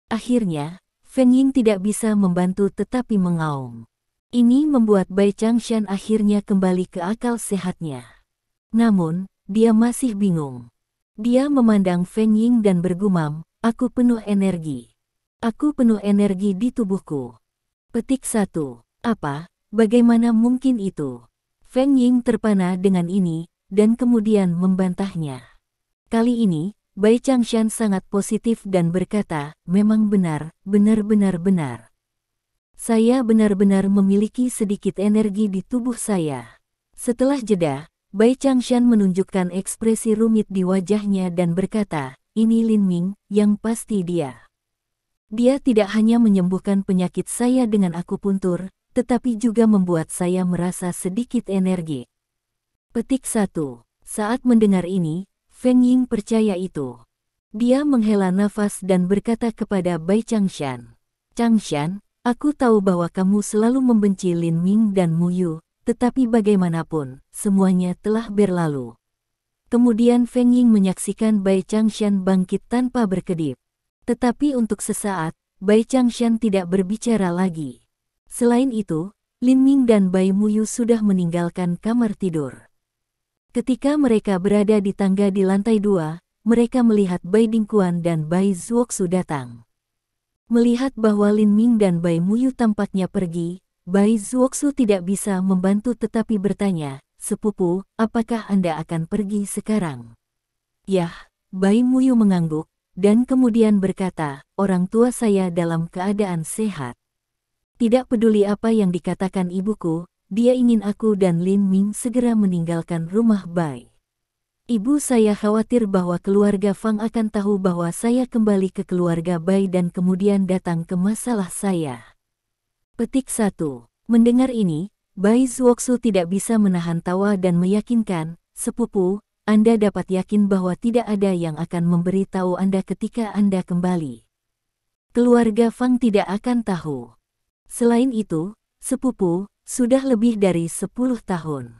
Akhirnya, Feng Ying tidak bisa membantu tetapi mengaum. Ini membuat Bai Changshan akhirnya kembali ke akal sehatnya. Namun, dia masih bingung. Dia memandang Feng Ying dan bergumam, "Aku penuh energi. Aku penuh energi di tubuhku." Petik 1. Apa? Bagaimana mungkin itu? Feng Ying terpana dengan ini, dan kemudian membantahnya. Kali ini, Bai Changshan sangat positif dan berkata, "Memang benar. Saya benar-benar memiliki sedikit energi di tubuh saya." Setelah jeda, Bai Changshan menunjukkan ekspresi rumit di wajahnya dan berkata, "Ini Lin Ming, yang pasti dia. Dia tidak hanya menyembuhkan penyakit saya dengan akupuntur, tetapi juga membuat saya merasa sedikit energi." Petik 1. Saat mendengar ini, Feng Ying percaya itu. Dia menghela nafas dan berkata kepada Bai Changshan, "Changshan, aku tahu bahwa kamu selalu membenci Lin Ming dan Muyu, tetapi bagaimanapun, semuanya telah berlalu." Kemudian Feng Ying menyaksikan Bai Changshan bangkit tanpa berkedip. Tetapi untuk sesaat, Bai Changshan tidak berbicara lagi. Selain itu, Lin Ming dan Bai Muyu sudah meninggalkan kamar tidur. Ketika mereka berada di tangga di lantai 2, mereka melihat Bai Dingquan dan Bai Zuoxu datang. Melihat bahwa Lin Ming dan Bai Muyu tampaknya pergi, Bai Zuoxu tidak bisa membantu tetapi bertanya, "Sepupu, apakah Anda akan pergi sekarang?" "Yah," Bai Muyu mengangguk, dan kemudian berkata, "Orang tua saya dalam keadaan sehat. Tidak peduli apa yang dikatakan ibuku, dia ingin aku dan Lin Ming segera meninggalkan rumah Bai. Ibu saya khawatir bahwa keluarga Fang akan tahu bahwa saya kembali ke keluarga Bai dan kemudian datang ke masalah saya." Petik 1. Mendengar ini, Bai Zuoxu tidak bisa menahan tawa dan meyakinkan, "Sepupu, Anda dapat yakin bahwa tidak ada yang akan memberi tahu Anda ketika Anda kembali. Keluarga Fang tidak akan tahu. Selain itu, sepupu, sudah lebih dari 10 tahun.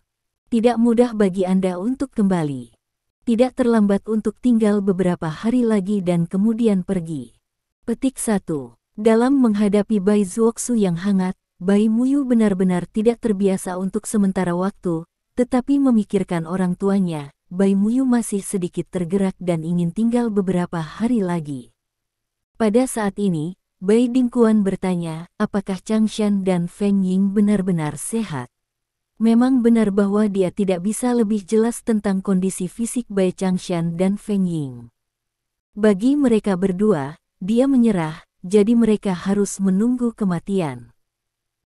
Tidak mudah bagi Anda untuk kembali. Tidak terlambat untuk tinggal beberapa hari lagi dan kemudian pergi." Petik 1. Dalam menghadapi Bai Zuoxu yang hangat, Bai Muyu benar-benar tidak terbiasa untuk sementara waktu, tetapi memikirkan orang tuanya, Bai Muyu masih sedikit tergerak dan ingin tinggal beberapa hari lagi. Pada saat ini, Bai Dingkuan bertanya, apakah Changshan dan Feng Ying benar-benar sehat? Memang benar bahwa dia tidak bisa lebih jelas tentang kondisi fisik Bai Changshan dan Feng Ying. Bagi mereka berdua, dia menyerah, jadi mereka harus menunggu kematian.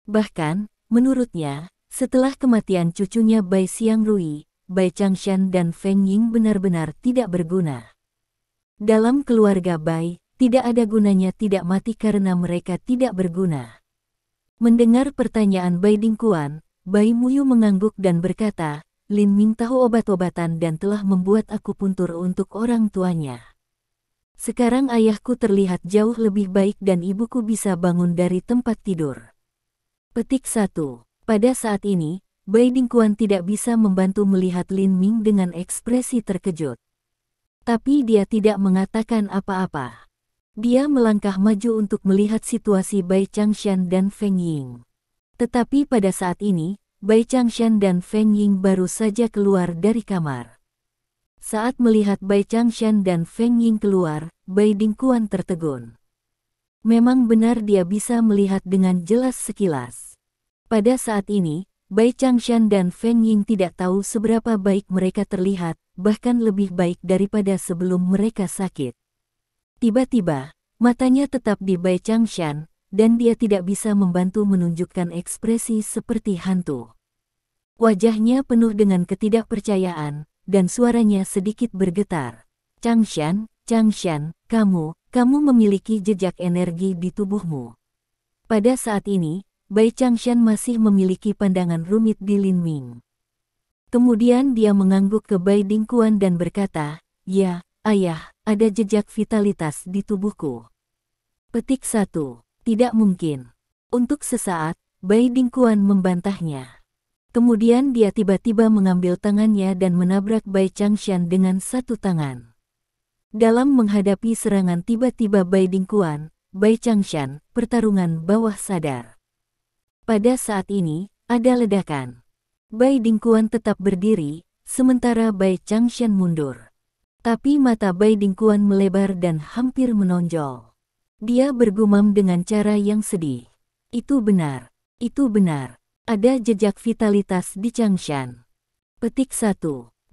Bahkan, menurutnya, setelah kematian cucunya Bai Xiangrui, Bai Changshan dan Feng Ying benar-benar tidak berguna. Dalam keluarga Bai, tidak ada gunanya tidak mati karena mereka tidak berguna. Mendengar pertanyaan Bai Dingkuan, Bai Muyu mengangguk dan berkata, Lin Ming tahu obat-obatan dan telah membuat akupuntur untuk orang tuanya. Sekarang ayahku terlihat jauh lebih baik dan ibuku bisa bangun dari tempat tidur. Petik 1. Pada saat ini, Bai Dingkuan tidak bisa membantu melihat Lin Ming dengan ekspresi terkejut. Tapi dia tidak mengatakan apa-apa. Dia melangkah maju untuk melihat situasi Bai Changshan dan Feng Ying. Tetapi pada saat ini, Bai Changshan dan Feng Ying baru saja keluar dari kamar. Saat melihat Bai Changshan dan Feng Ying keluar, Bai Dingkuan tertegun. Memang benar dia bisa melihat dengan jelas sekilas. Pada saat ini, Bai Changshan dan Feng Ying tidak tahu seberapa baik mereka terlihat, bahkan lebih baik daripada sebelum mereka sakit. Tiba-tiba, matanya tetap di Bai Changshan, dan dia tidak bisa membantu menunjukkan ekspresi seperti hantu. Wajahnya penuh dengan ketidakpercayaan, dan suaranya sedikit bergetar. Changshan, kamu memiliki jejak energi di tubuhmu. Pada saat ini, Bai Changshan masih memiliki pandangan rumit di Lin Ming. Kemudian dia mengangguk ke Bai Dingkuan dan berkata, ya, ayah, ada jejak vitalitas di tubuhku. Petik 1. Tidak mungkin. Untuk sesaat, Bai Dingkuan membantahnya. Kemudian dia tiba-tiba mengambil tangannya dan menabrak Bai Changshan dengan satu tangan. Dalam menghadapi serangan tiba-tiba Bai Dingkuan, Bai Changshan, pertarungan bawah sadar. Pada saat ini, ada ledakan. Bai Dingkuan tetap berdiri, sementara Bai Changshan mundur. Tapi mata Bai Dingkuan melebar dan hampir menonjol. Dia bergumam dengan cara yang sedih. Itu benar. Ada jejak vitalitas di Changshan. Petik 1.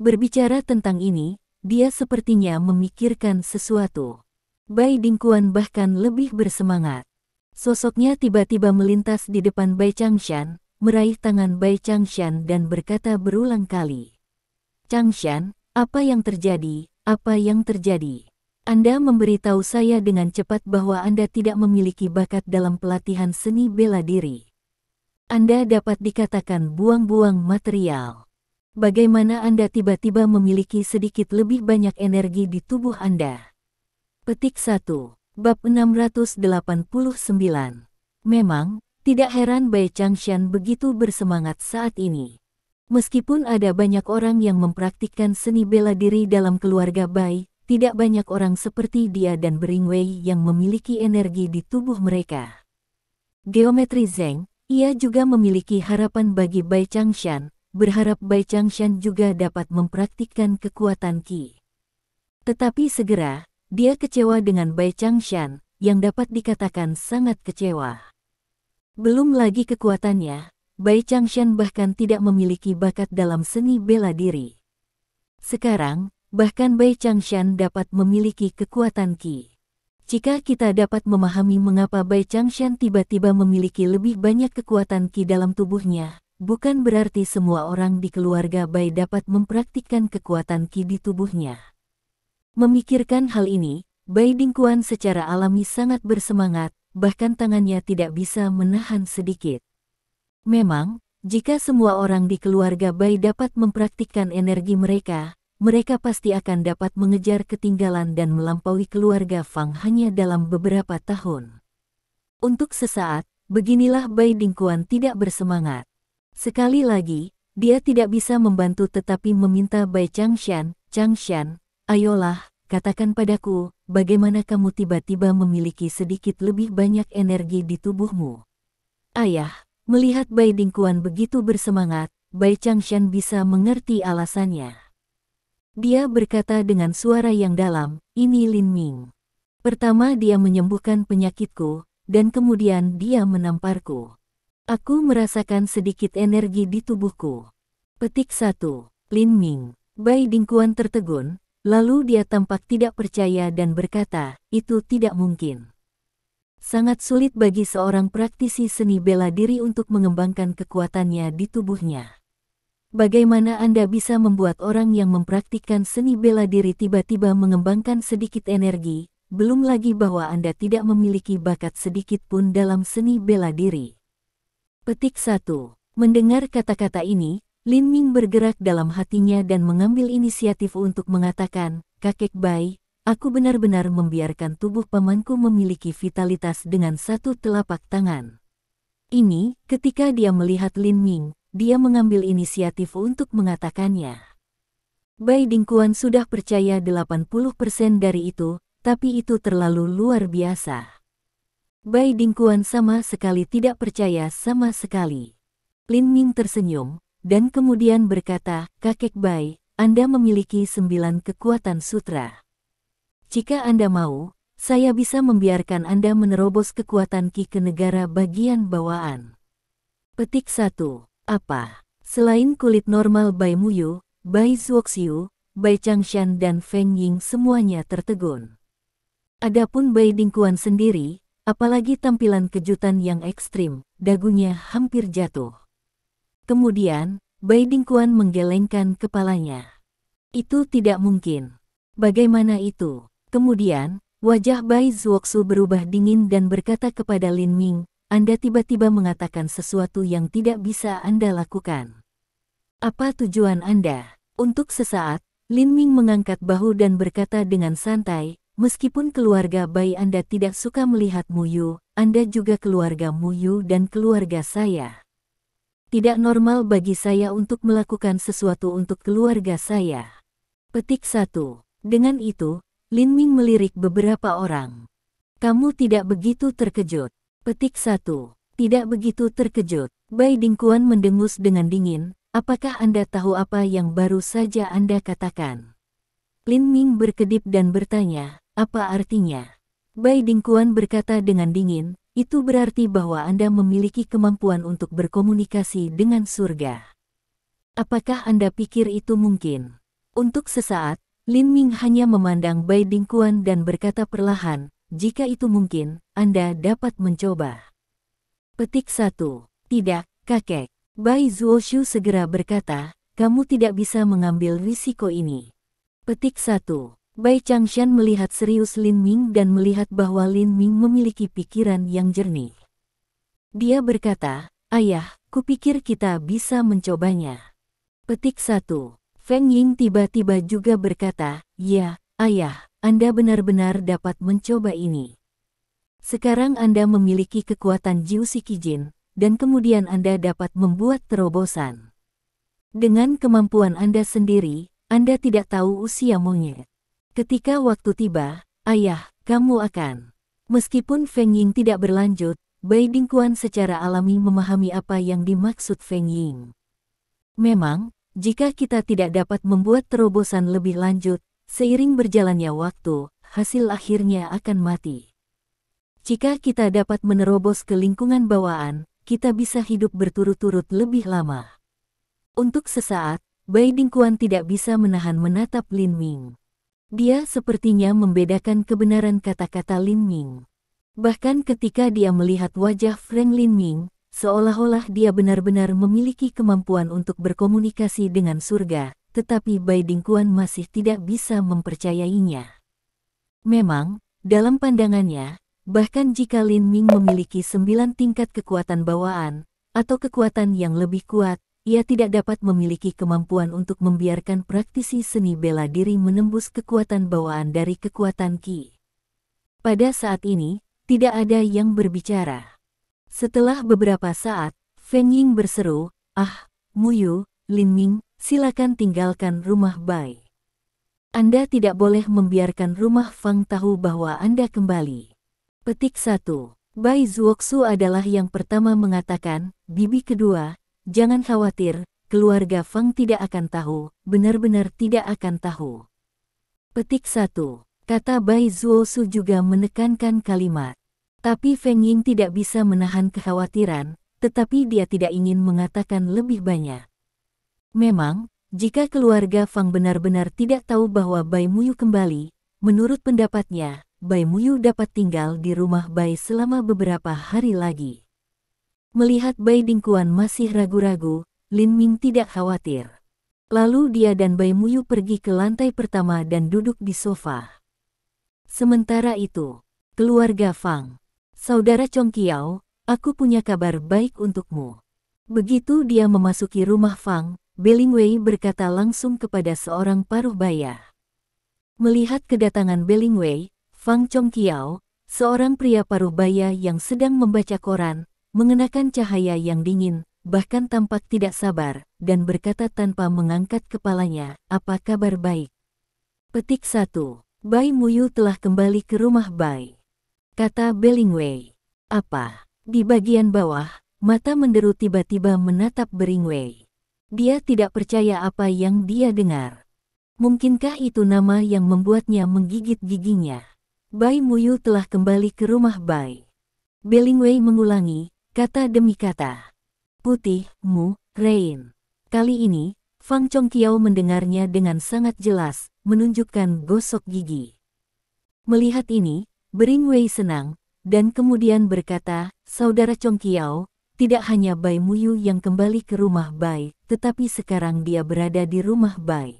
Berbicara tentang ini, dia sepertinya memikirkan sesuatu. Bai Dingkuan bahkan lebih bersemangat. Sosoknya tiba-tiba melintas di depan Bai Changshan, meraih tangan Bai Changshan dan berkata berulang kali. Changshan, apa yang terjadi? Anda memberitahu saya dengan cepat bahwa Anda tidak memiliki bakat dalam pelatihan seni bela diri. Anda dapat dikatakan buang-buang material. Bagaimana Anda tiba-tiba memiliki sedikit lebih banyak energi di tubuh Anda? Petik 1. Bab 689. Memang, tidak heran Bai Changshan begitu bersemangat saat ini. Meskipun ada banyak orang yang mempraktikkan seni bela diri dalam keluarga Bai, tidak banyak orang seperti dia dan Bring Wei yang memiliki energi di tubuh mereka. Geometri Zeng, ia juga memiliki harapan bagi Bai Changshan, berharap Bai Changshan juga dapat mempraktikkan kekuatan Qi. Tetapi segera, dia kecewa dengan Bai Changshan, yang dapat dikatakan sangat kecewa. Belum lagi kekuatannya, Bai Changshan bahkan tidak memiliki bakat dalam seni bela diri. Sekarang, bahkan Bai Changshan dapat memiliki kekuatan Qi. Jika kita dapat memahami mengapa Bai Changshan tiba-tiba memiliki lebih banyak kekuatan Qi dalam tubuhnya, bukan berarti semua orang di keluarga Bai dapat mempraktikkan kekuatan Qi di tubuhnya. Memikirkan hal ini, Bai Dingkuan secara alami sangat bersemangat, bahkan tangannya tidak bisa menahan sedikit. Memang, jika semua orang di keluarga Bai dapat mempraktikkan energi mereka, mereka pasti akan dapat mengejar ketinggalan dan melampaui keluarga Fang hanya dalam beberapa tahun. Untuk sesaat, beginilah Bai Dingkuan tidak bersemangat. Sekali lagi, dia tidak bisa membantu tetapi meminta Bai Changshan, ayolah, katakan padaku, bagaimana kamu tiba-tiba memiliki sedikit lebih banyak energi di tubuhmu? Ayah, melihat Bai Dingkuan begitu bersemangat, Bai Changshan bisa mengerti alasannya. Dia berkata dengan suara yang dalam, ini Lin Ming. Pertama dia menyembuhkan penyakitku, dan kemudian dia menamparku. Aku merasakan sedikit energi di tubuhku. Petik 1. Lin Ming. Bai Dingkuan tertegun, lalu dia tampak tidak percaya dan berkata, itu tidak mungkin. Sangat sulit bagi seorang praktisi seni bela diri untuk mengembangkan kekuatannya di tubuhnya. Bagaimana Anda bisa membuat orang yang mempraktikkan seni bela diri tiba-tiba mengembangkan sedikit energi, belum lagi bahwa Anda tidak memiliki bakat sedikit pun dalam seni bela diri. Petik 1. Mendengar kata-kata ini, Lin Ming bergerak dalam hatinya dan mengambil inisiatif untuk mengatakan, Kakek Bai, aku benar-benar membiarkan tubuh pamanku memiliki vitalitas dengan satu telapak tangan. Ini, ketika dia melihat Lin Ming, dia mengambil inisiatif untuk mengatakannya. Bai Dingkuan sudah percaya 80% dari itu, tapi itu terlalu luar biasa. Bai Dingkuan sama sekali tidak percaya sama sekali. Lin Ming tersenyum, dan kemudian berkata, Kakek Bai, Anda memiliki 9 kekuatan sutra. Jika Anda mau, saya bisa membiarkan Anda menerobos kekuatan Qi ke negara bagian bawaan. Petik 1. Apa? Selain kulit normal Bai Muyu, Bai Zuoxiu, Bai Changshan dan Feng Ying semuanya tertegun. Adapun Bai Dingkuan sendiri, apalagi tampilan kejutan yang ekstrim, dagunya hampir jatuh. Kemudian, Bai Dingkuan menggelengkan kepalanya. Itu tidak mungkin. Bagaimana itu? Kemudian, wajah Bai Zuoxiu berubah dingin dan berkata kepada Lin Ming, Anda tiba-tiba mengatakan sesuatu yang tidak bisa Anda lakukan. Apa tujuan Anda? Untuk sesaat, Lin Ming mengangkat bahu dan berkata dengan santai, meskipun keluarga Bai Anda tidak suka melihat Muyu, Anda juga keluarga Muyu dan keluarga saya. Tidak normal bagi saya untuk melakukan sesuatu untuk keluarga saya. Petik 1. Dengan itu, Lin Ming melirik beberapa orang. Kamu tidak begitu terkejut. Petik 1. Tidak begitu terkejut. Bai Dingkuan mendengus dengan dingin, apakah Anda tahu apa yang baru saja Anda katakan? Lin Ming berkedip dan bertanya, apa artinya? Bai Dingkuan berkata dengan dingin, itu berarti bahwa Anda memiliki kemampuan untuk berkomunikasi dengan surga. Apakah Anda pikir itu mungkin? Untuk sesaat, Lin Ming hanya memandang Bai Dingkuan dan berkata perlahan, jika itu mungkin, Anda dapat mencoba. Petik 1. Tidak, kakek. Bai Zuoxiu segera berkata, kamu tidak bisa mengambil risiko ini. Petik 1. Bai Changshan melihat serius Lin Ming dan melihat bahwa Lin Ming memiliki pikiran yang jernih. Dia berkata, ayah, kupikir kita bisa mencobanya. Petik 1. Feng Ying tiba-tiba juga berkata, ya, ayah, Anda benar-benar dapat mencoba ini. Sekarang Anda memiliki kekuatan Jiu Shikijin, dan kemudian Anda dapat membuat terobosan. Dengan kemampuan Anda sendiri, Anda tidak tahu usia monyet. Ketika waktu tiba, ayah, kamu akan. Meskipun Feng Ying tidak berlanjut, Bai Dingkuan secara alami memahami apa yang dimaksud Feng Ying. Memang, jika kita tidak dapat membuat terobosan lebih lanjut, seiring berjalannya waktu, hasil akhirnya akan mati. Jika kita dapat menerobos ke lingkungan bawaan, kita bisa hidup berturut-turut lebih lama. Untuk sesaat, Bai Dingkuan tidak bisa menahan menatap Lin Ming. Dia sepertinya membedakan kebenaran kata-kata Lin Ming. Bahkan ketika dia melihat wajah Frank Lin Ming, seolah-olah dia benar-benar memiliki kemampuan untuk berkomunikasi dengan surga, tetapi Bai Dingkuan masih tidak bisa mempercayainya. Memang, dalam pandangannya, bahkan jika Lin Ming memiliki 9 tingkat kekuatan bawaan, atau kekuatan yang lebih kuat, ia tidak dapat memiliki kemampuan untuk membiarkan praktisi seni bela diri menembus kekuatan bawaan dari kekuatan Qi. Pada saat ini, tidak ada yang berbicara. Setelah beberapa saat, Feng Ying berseru, Muyu, Lin Ming, silakan tinggalkan rumah Bai. Anda tidak boleh membiarkan rumah Fang tahu bahwa Anda kembali. Petik 1. Bai Zuoxu adalah yang pertama mengatakan, bibi kedua, jangan khawatir, keluarga Fang tidak akan tahu, benar-benar tidak akan tahu. Petik 1. Kata Bai Zuoxu juga menekankan kalimat. Tapi Feng Ying tidak bisa menahan kekhawatiran, tetapi dia tidak ingin mengatakan lebih banyak. Memang, jika keluarga Fang benar-benar tidak tahu bahwa Bai Muyu kembali, menurut pendapatnya, Bai Muyu dapat tinggal di rumah Bai selama beberapa hari lagi. Melihat Bai Dingkuan masih ragu-ragu, Lin Ming tidak khawatir. Lalu dia dan Bai Muyu pergi ke lantai pertama dan duduk di sofa. Sementara itu, keluarga Fang. Saudara Chong Qiao, aku punya kabar baik untukmu. Begitu dia memasuki rumah Fang, Belingwei berkata langsung kepada seorang paruh baya. Melihat kedatangan Belingwei, Fang Chong Qiao, seorang pria paruh baya yang sedang membaca koran, mengenakan cahaya yang dingin, bahkan tampak tidak sabar, dan berkata tanpa mengangkat kepalanya, apa kabar baik? Petik 1. Bai Muyu telah kembali ke rumah Bai. Kata Belingwei. Apa? Di bagian bawah, mata menderu tiba-tiba menatap Belingwei. Dia tidak percaya apa yang dia dengar. Mungkinkah itu nama yang membuatnya menggigit giginya? Bai Muyu telah kembali ke rumah Bai. Belingwei mengulangi, kata demi kata. Putih, Mu, Rain. Kali ini, Fang Chong Qiao mendengarnya dengan sangat jelas, menunjukkan gosok gigi. Melihat ini, Belingwei senang, dan kemudian berkata, Saudara Chong Qiao, tidak hanya Bai Muyu yang kembali ke rumah Bai, tetapi sekarang dia berada di rumah Bai.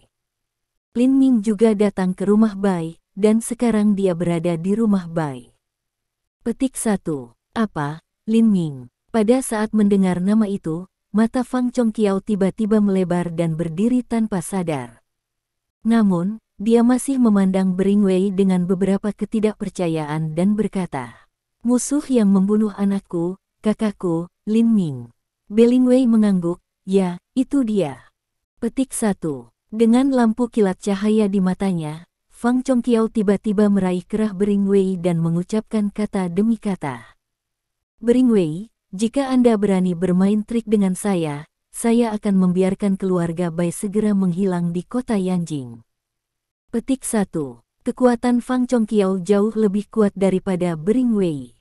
Lin Ming juga datang ke rumah Bai, dan sekarang dia berada di rumah Bai. Petik 1. Apa, Lin Ming? Pada saat mendengar nama itu, mata Fang Chong Qiao tiba-tiba melebar dan berdiri tanpa sadar. Namun, dia masih memandang Belingwei dengan beberapa ketidakpercayaan dan berkata, musuh yang membunuh anakku, kakakku, Lin Ming. Belingwei mengangguk, ya, itu dia. Petik 1. Dengan lampu kilat cahaya di matanya, Fang Chong Qiao tiba-tiba meraih kerah Belingwei dan mengucapkan kata demi kata. Belingwei, jika Anda berani bermain trik dengan saya akan membiarkan keluarga Bai segera menghilang di kota Yanjing. Petik 1. Kekuatan Fang Chong Qiao jauh lebih kuat daripada Belingwei.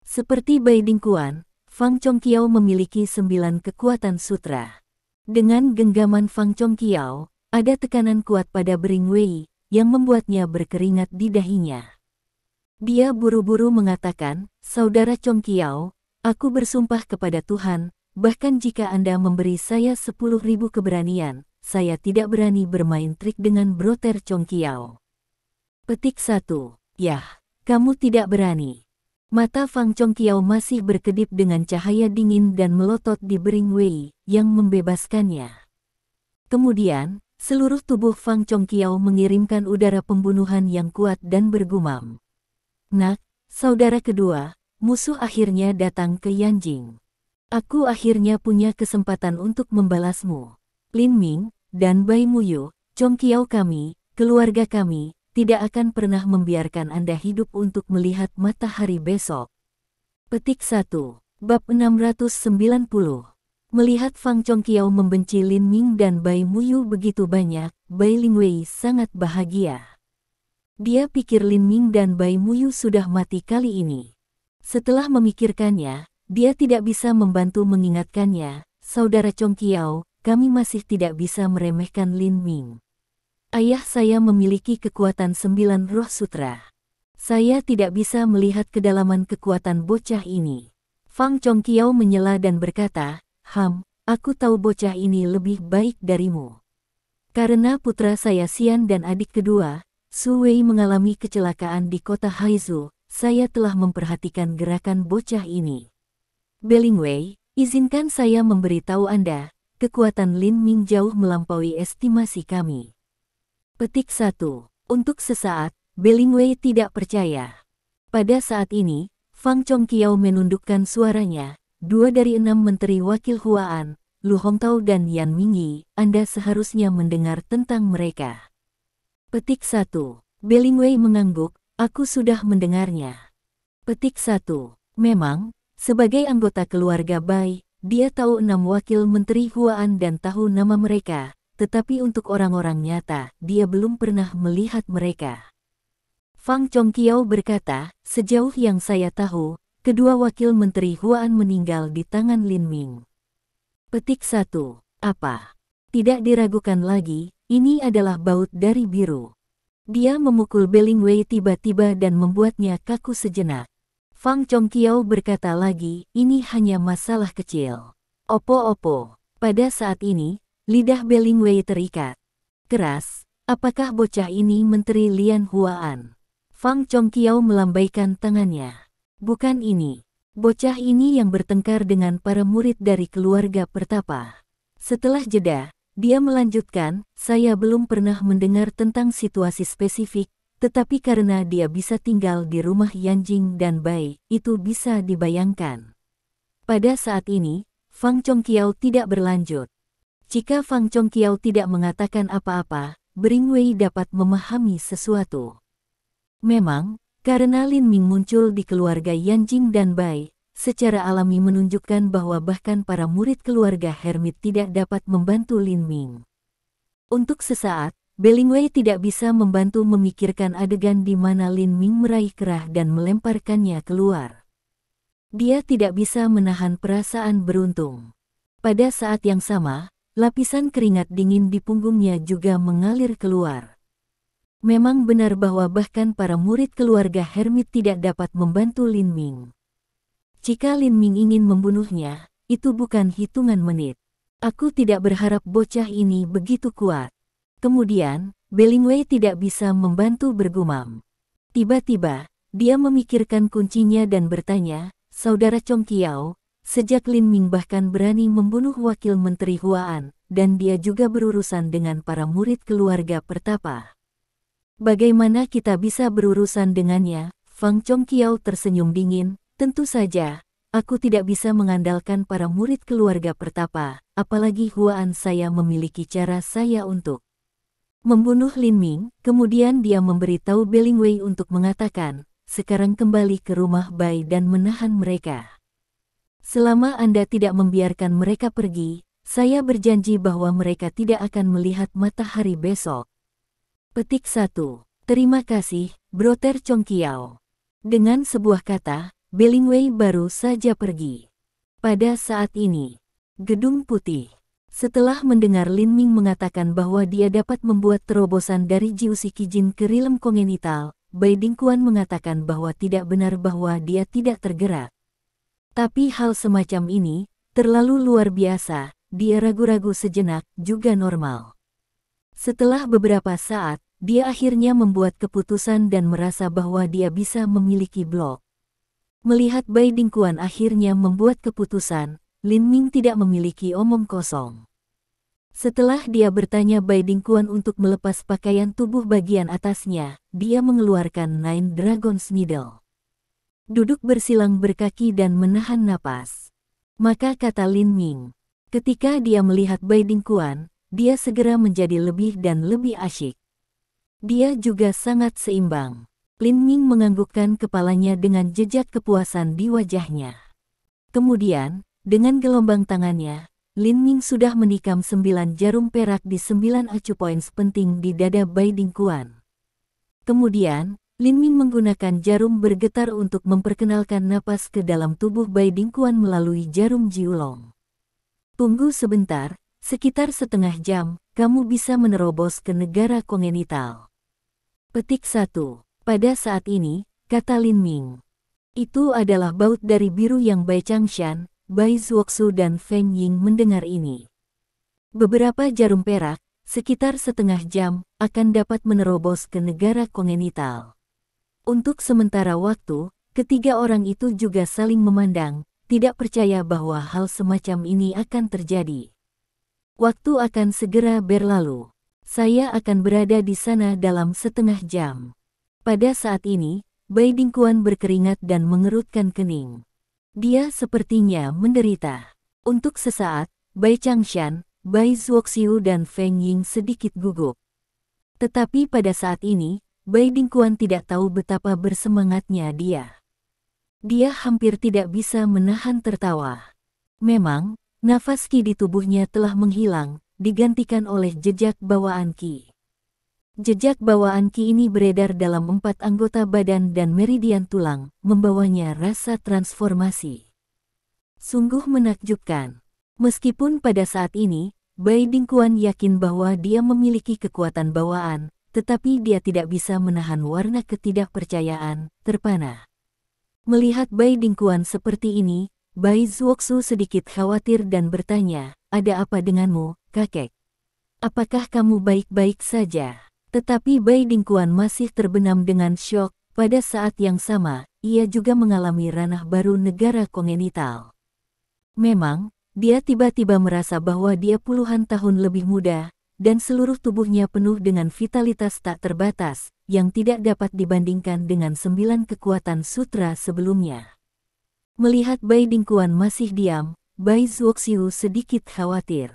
Seperti Bai Dingkuan, Fang Chong Qiao memiliki 9 kekuatan sutra. Dengan genggaman Fang Chong Qiao, ada tekanan kuat pada Belingwei, yang membuatnya berkeringat di dahinya. Dia buru-buru mengatakan, Saudara Chong Qiao, aku bersumpah kepada Tuhan, bahkan jika Anda memberi saya 10.000 keberanian, saya tidak berani bermain trik dengan Broter Chong Qiao. Petik 1. Yah, kamu tidak berani. Mata Fang Chong Qiao masih berkedip dengan cahaya dingin dan melotot di Belingwei, yang membebaskannya. Kemudian, seluruh tubuh Fang Chong Qiao mengirimkan udara pembunuhan yang kuat dan bergumam. Nak, saudara kedua, musuh akhirnya datang ke Yanjing. Aku akhirnya punya kesempatan untuk membalasmu. Lin Ming, dan Bai Muyu, Chong Qiao kami, keluarga kami, tidak akan pernah membiarkan Anda hidup untuk melihat matahari besok. Petik 1. Bab 690. Melihat Fang Chong Qiao membenci Lin Ming dan Bai Muyu begitu banyak, Bai Lingwei sangat bahagia. Dia pikir Lin Ming dan Bai Muyu sudah mati kali ini. Setelah memikirkannya, dia tidak bisa membantu mengingatkannya, Saudara Chong Qiao, kami masih tidak bisa meremehkan Lin Ming. Ayah saya memiliki kekuatan 9 roh sutra. Saya tidak bisa melihat kedalaman kekuatan bocah ini. Fang Chong Qiao menyela dan berkata, aku tahu bocah ini lebih baik darimu. Karena putra saya Xian dan adik kedua, Su Wei mengalami kecelakaan di kota Haizu, saya telah memperhatikan gerakan bocah ini. Belingwei, izinkan saya memberitahu Anda, kekuatan Lin Ming jauh melampaui estimasi kami. Petik 1. Untuk sesaat, Belingwei tidak percaya. Pada saat ini, Fang Chong Qiao menundukkan suaranya, 2 dari 6 menteri wakil Huaan, Lu Hongtao dan Yan Mingyi, Anda seharusnya mendengar tentang mereka. Petik 1. Belingwei mengangguk, aku sudah mendengarnya. Petik 1. Memang, sebagai anggota keluarga Bai, dia tahu 6 wakil menteri Huaan dan tahu nama mereka, tetapi untuk orang-orang nyata, dia belum pernah melihat mereka. Fang Chongqiao berkata, sejauh yang saya tahu, kedua wakil menteri Huaan meninggal di tangan Lin Ming. Petik 1. Apa? Tidak diragukan lagi, ini adalah baut dari biru. Dia memukul Beling Wei tiba-tiba dan membuatnya kaku sejenak. Fang Chongqiao berkata lagi, ini hanya masalah kecil. Opo-opo. Pada saat ini, lidah Beling Wei terikat. Keras, apakah bocah ini menteri Lian Huaan? Fang Chongqiao melambaikan tangannya. Bukan ini. Bocah ini yang bertengkar dengan para murid dari keluarga pertapa. Setelah jeda, dia melanjutkan, saya belum pernah mendengar tentang situasi spesifik, tetapi karena dia bisa tinggal di rumah Yanjing dan Bai, itu bisa dibayangkan. Pada saat ini, Fang Chongqiao tidak berlanjut. Jika Fang Chongqiao tidak mengatakan apa-apa, Bering Wei dapat memahami sesuatu. Memang, karena Lin Ming muncul di keluarga Yanjing dan Bai, secara alami menunjukkan bahwa bahkan para murid keluarga Hermit tidak dapat membantu Lin Ming. Untuk sesaat, Beling Wei tidak bisa membantu memikirkan adegan di mana Lin Ming meraih kerah dan melemparkannya keluar. Dia tidak bisa menahan perasaan beruntung. Pada saat yang sama, lapisan keringat dingin di punggungnya juga mengalir keluar. Memang benar bahwa bahkan para murid keluarga Hermit tidak dapat membantu Lin Ming. Jika Lin Ming ingin membunuhnya, itu bukan hitungan menit. Aku tidak berharap bocah ini begitu kuat. Kemudian, Beling Wei tidak bisa membantu bergumam. Tiba-tiba, dia memikirkan kuncinya dan bertanya, Saudara Chongqiao, sejak Lin Ming bahkan berani membunuh wakil menteri Huaan, dan dia juga berurusan dengan para murid keluarga pertapa. Bagaimana kita bisa berurusan dengannya? Fang Chongqiao tersenyum dingin. Tentu saja, aku tidak bisa mengandalkan para murid keluarga pertapa, apalagi Huaan saya memiliki cara saya untuk membunuh Lin Ming. Kemudian dia memberitahu Beling Wei untuk mengatakan, sekarang kembali ke rumah Bai dan menahan mereka. Selama Anda tidak membiarkan mereka pergi, saya berjanji bahwa mereka tidak akan melihat matahari besok. Petik 1. Terima kasih, Broter Chongqiao. Dengan sebuah kata, Beling Wei baru saja pergi. Pada saat ini, Gedung Putih. Setelah mendengar Lin Ming mengatakan bahwa dia dapat membuat terobosan dari Jiusi Kijin ke rilem kongenital, Bai Dingquan mengatakan bahwa tidak benar bahwa dia tidak tergerak. Tapi hal semacam ini, terlalu luar biasa, dia ragu-ragu sejenak, juga normal. Setelah beberapa saat, dia akhirnya membuat keputusan dan merasa bahwa dia bisa memiliki blok. Melihat Bai Dingquan akhirnya membuat keputusan, Lin Ming tidak memiliki omong kosong. Setelah dia bertanya Bai Dingquan untuk melepas pakaian tubuh bagian atasnya, dia mengeluarkan Nine Dragon's Needle. Duduk bersilang berkaki dan menahan napas. Maka kata Lin Ming, ketika dia melihat Bai Dingquan, dia segera menjadi lebih dan lebih asyik. Dia juga sangat seimbang. Lin Ming menganggukkan kepalanya dengan jejak kepuasan di wajahnya. Kemudian, dengan gelombang tangannya, Lin Ming sudah menikam 9 jarum perak di 9 acu points penting di dada Bai Dingquan. Kemudian, Lin Ming menggunakan jarum bergetar untuk memperkenalkan napas ke dalam tubuh Bai Dingquan melalui jarum Jiulong. Tunggu sebentar, sekitar setengah jam, kamu bisa menerobos ke negara kongenital. Petik 1. Pada saat ini, kata Lin Ming, itu adalah baut dari biru yang Bai Changshan, Bai Zuoxu dan Feng Ying mendengar ini. Beberapa jarum perak, sekitar setengah jam, akan dapat menerobos ke negara kongenital. Untuk sementara waktu, ketiga orang itu juga saling memandang, tidak percaya bahwa hal semacam ini akan terjadi. Waktu akan segera berlalu. Saya akan berada di sana dalam setengah jam. Pada saat ini, Bai Dingquan berkeringat dan mengerutkan kening. Dia sepertinya menderita. Untuk sesaat, Bai Changshan, Bai Zuoxiu dan Feng Ying sedikit gugup. Tetapi pada saat ini, Bai Dingquan tidak tahu betapa bersemangatnya dia. Dia hampir tidak bisa menahan tertawa. Memang, nafas Qi di tubuhnya telah menghilang, digantikan oleh jejak bawaan Qi. Jejak bawaan Qi ini beredar dalam 4 anggota badan dan meridian tulang, membawanya rasa transformasi. Sungguh menakjubkan. Meskipun pada saat ini, Bai Dingkuan yakin bahwa dia memiliki kekuatan bawaan, tetapi dia tidak bisa menahan warna ketidakpercayaan, terpana. Melihat Bai Dingkuan seperti ini, Bai Zuoxu sedikit khawatir dan bertanya, "Ada apa denganmu, kakek? Apakah kamu baik-baik saja?" Tetapi Bai Dingkuan masih terbenam dengan syok. Pada saat yang sama, ia juga mengalami ranah baru negara kongenital. Memang, dia tiba-tiba merasa bahwa dia puluhan tahun lebih muda, dan seluruh tubuhnya penuh dengan vitalitas tak terbatas, yang tidak dapat dibandingkan dengan 9 kekuatan sutra sebelumnya. Melihat Bai Dingkuan masih diam, Bai Zuoxiu sedikit khawatir.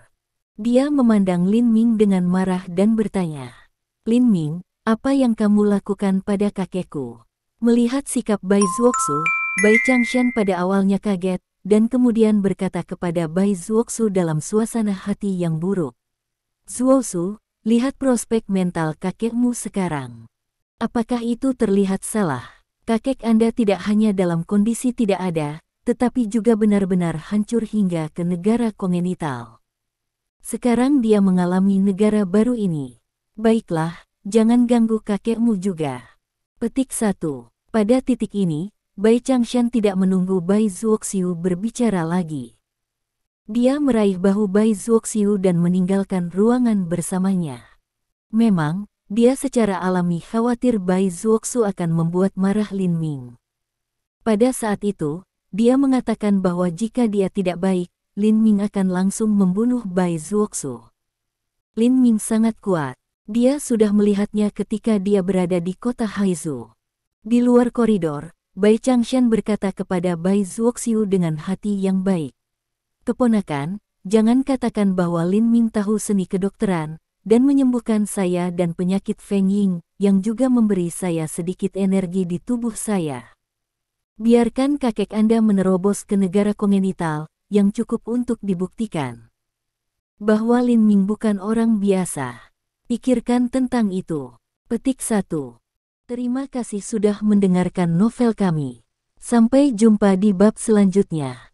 Dia memandang Lin Ming dengan marah dan bertanya, "Lin Ming, apa yang kamu lakukan pada kakekku?" Melihat sikap Bai Zuoxu, Bai Changshan pada awalnya kaget, dan kemudian berkata kepada Bai Zuoxu dalam suasana hati yang buruk, "Zuoxu, lihat prospek mental kakekmu sekarang. Apakah itu terlihat salah? Kakek Anda tidak hanya dalam kondisi tidak ada, tetapi juga benar-benar hancur hingga ke negara kongenital. Sekarang dia mengalami negara baru ini. Baiklah, jangan ganggu kakekmu juga." Petik 1. Pada titik ini, Bai Changshan tidak menunggu Bai Zuoxiu berbicara lagi. Dia meraih bahu Bai Zuoxiu dan meninggalkan ruangan bersamanya. Memang, dia secara alami khawatir Bai Zuoxiu akan membuat marah Lin Ming. Pada saat itu, dia mengatakan bahwa jika dia tidak baik, Lin Ming akan langsung membunuh Bai Zuoxiu. Lin Ming sangat kuat. Dia sudah melihatnya ketika dia berada di kota Haizu. Di luar koridor, Bai Changshan berkata kepada Bai Zuoxiu dengan hati yang baik, "Keponakan, jangan katakan bahwa Lin Ming tahu seni kedokteran, dan menyembuhkan saya dan penyakit Feng Ying, yang juga memberi saya sedikit energi di tubuh saya. Biarkan kakek Anda menerobos ke negara kongenital, yang cukup untuk dibuktikan bahwa Lin Ming bukan orang biasa. Pikirkan tentang itu." Petik 1. Terima kasih sudah mendengarkan novel kami. Sampai jumpa di bab selanjutnya.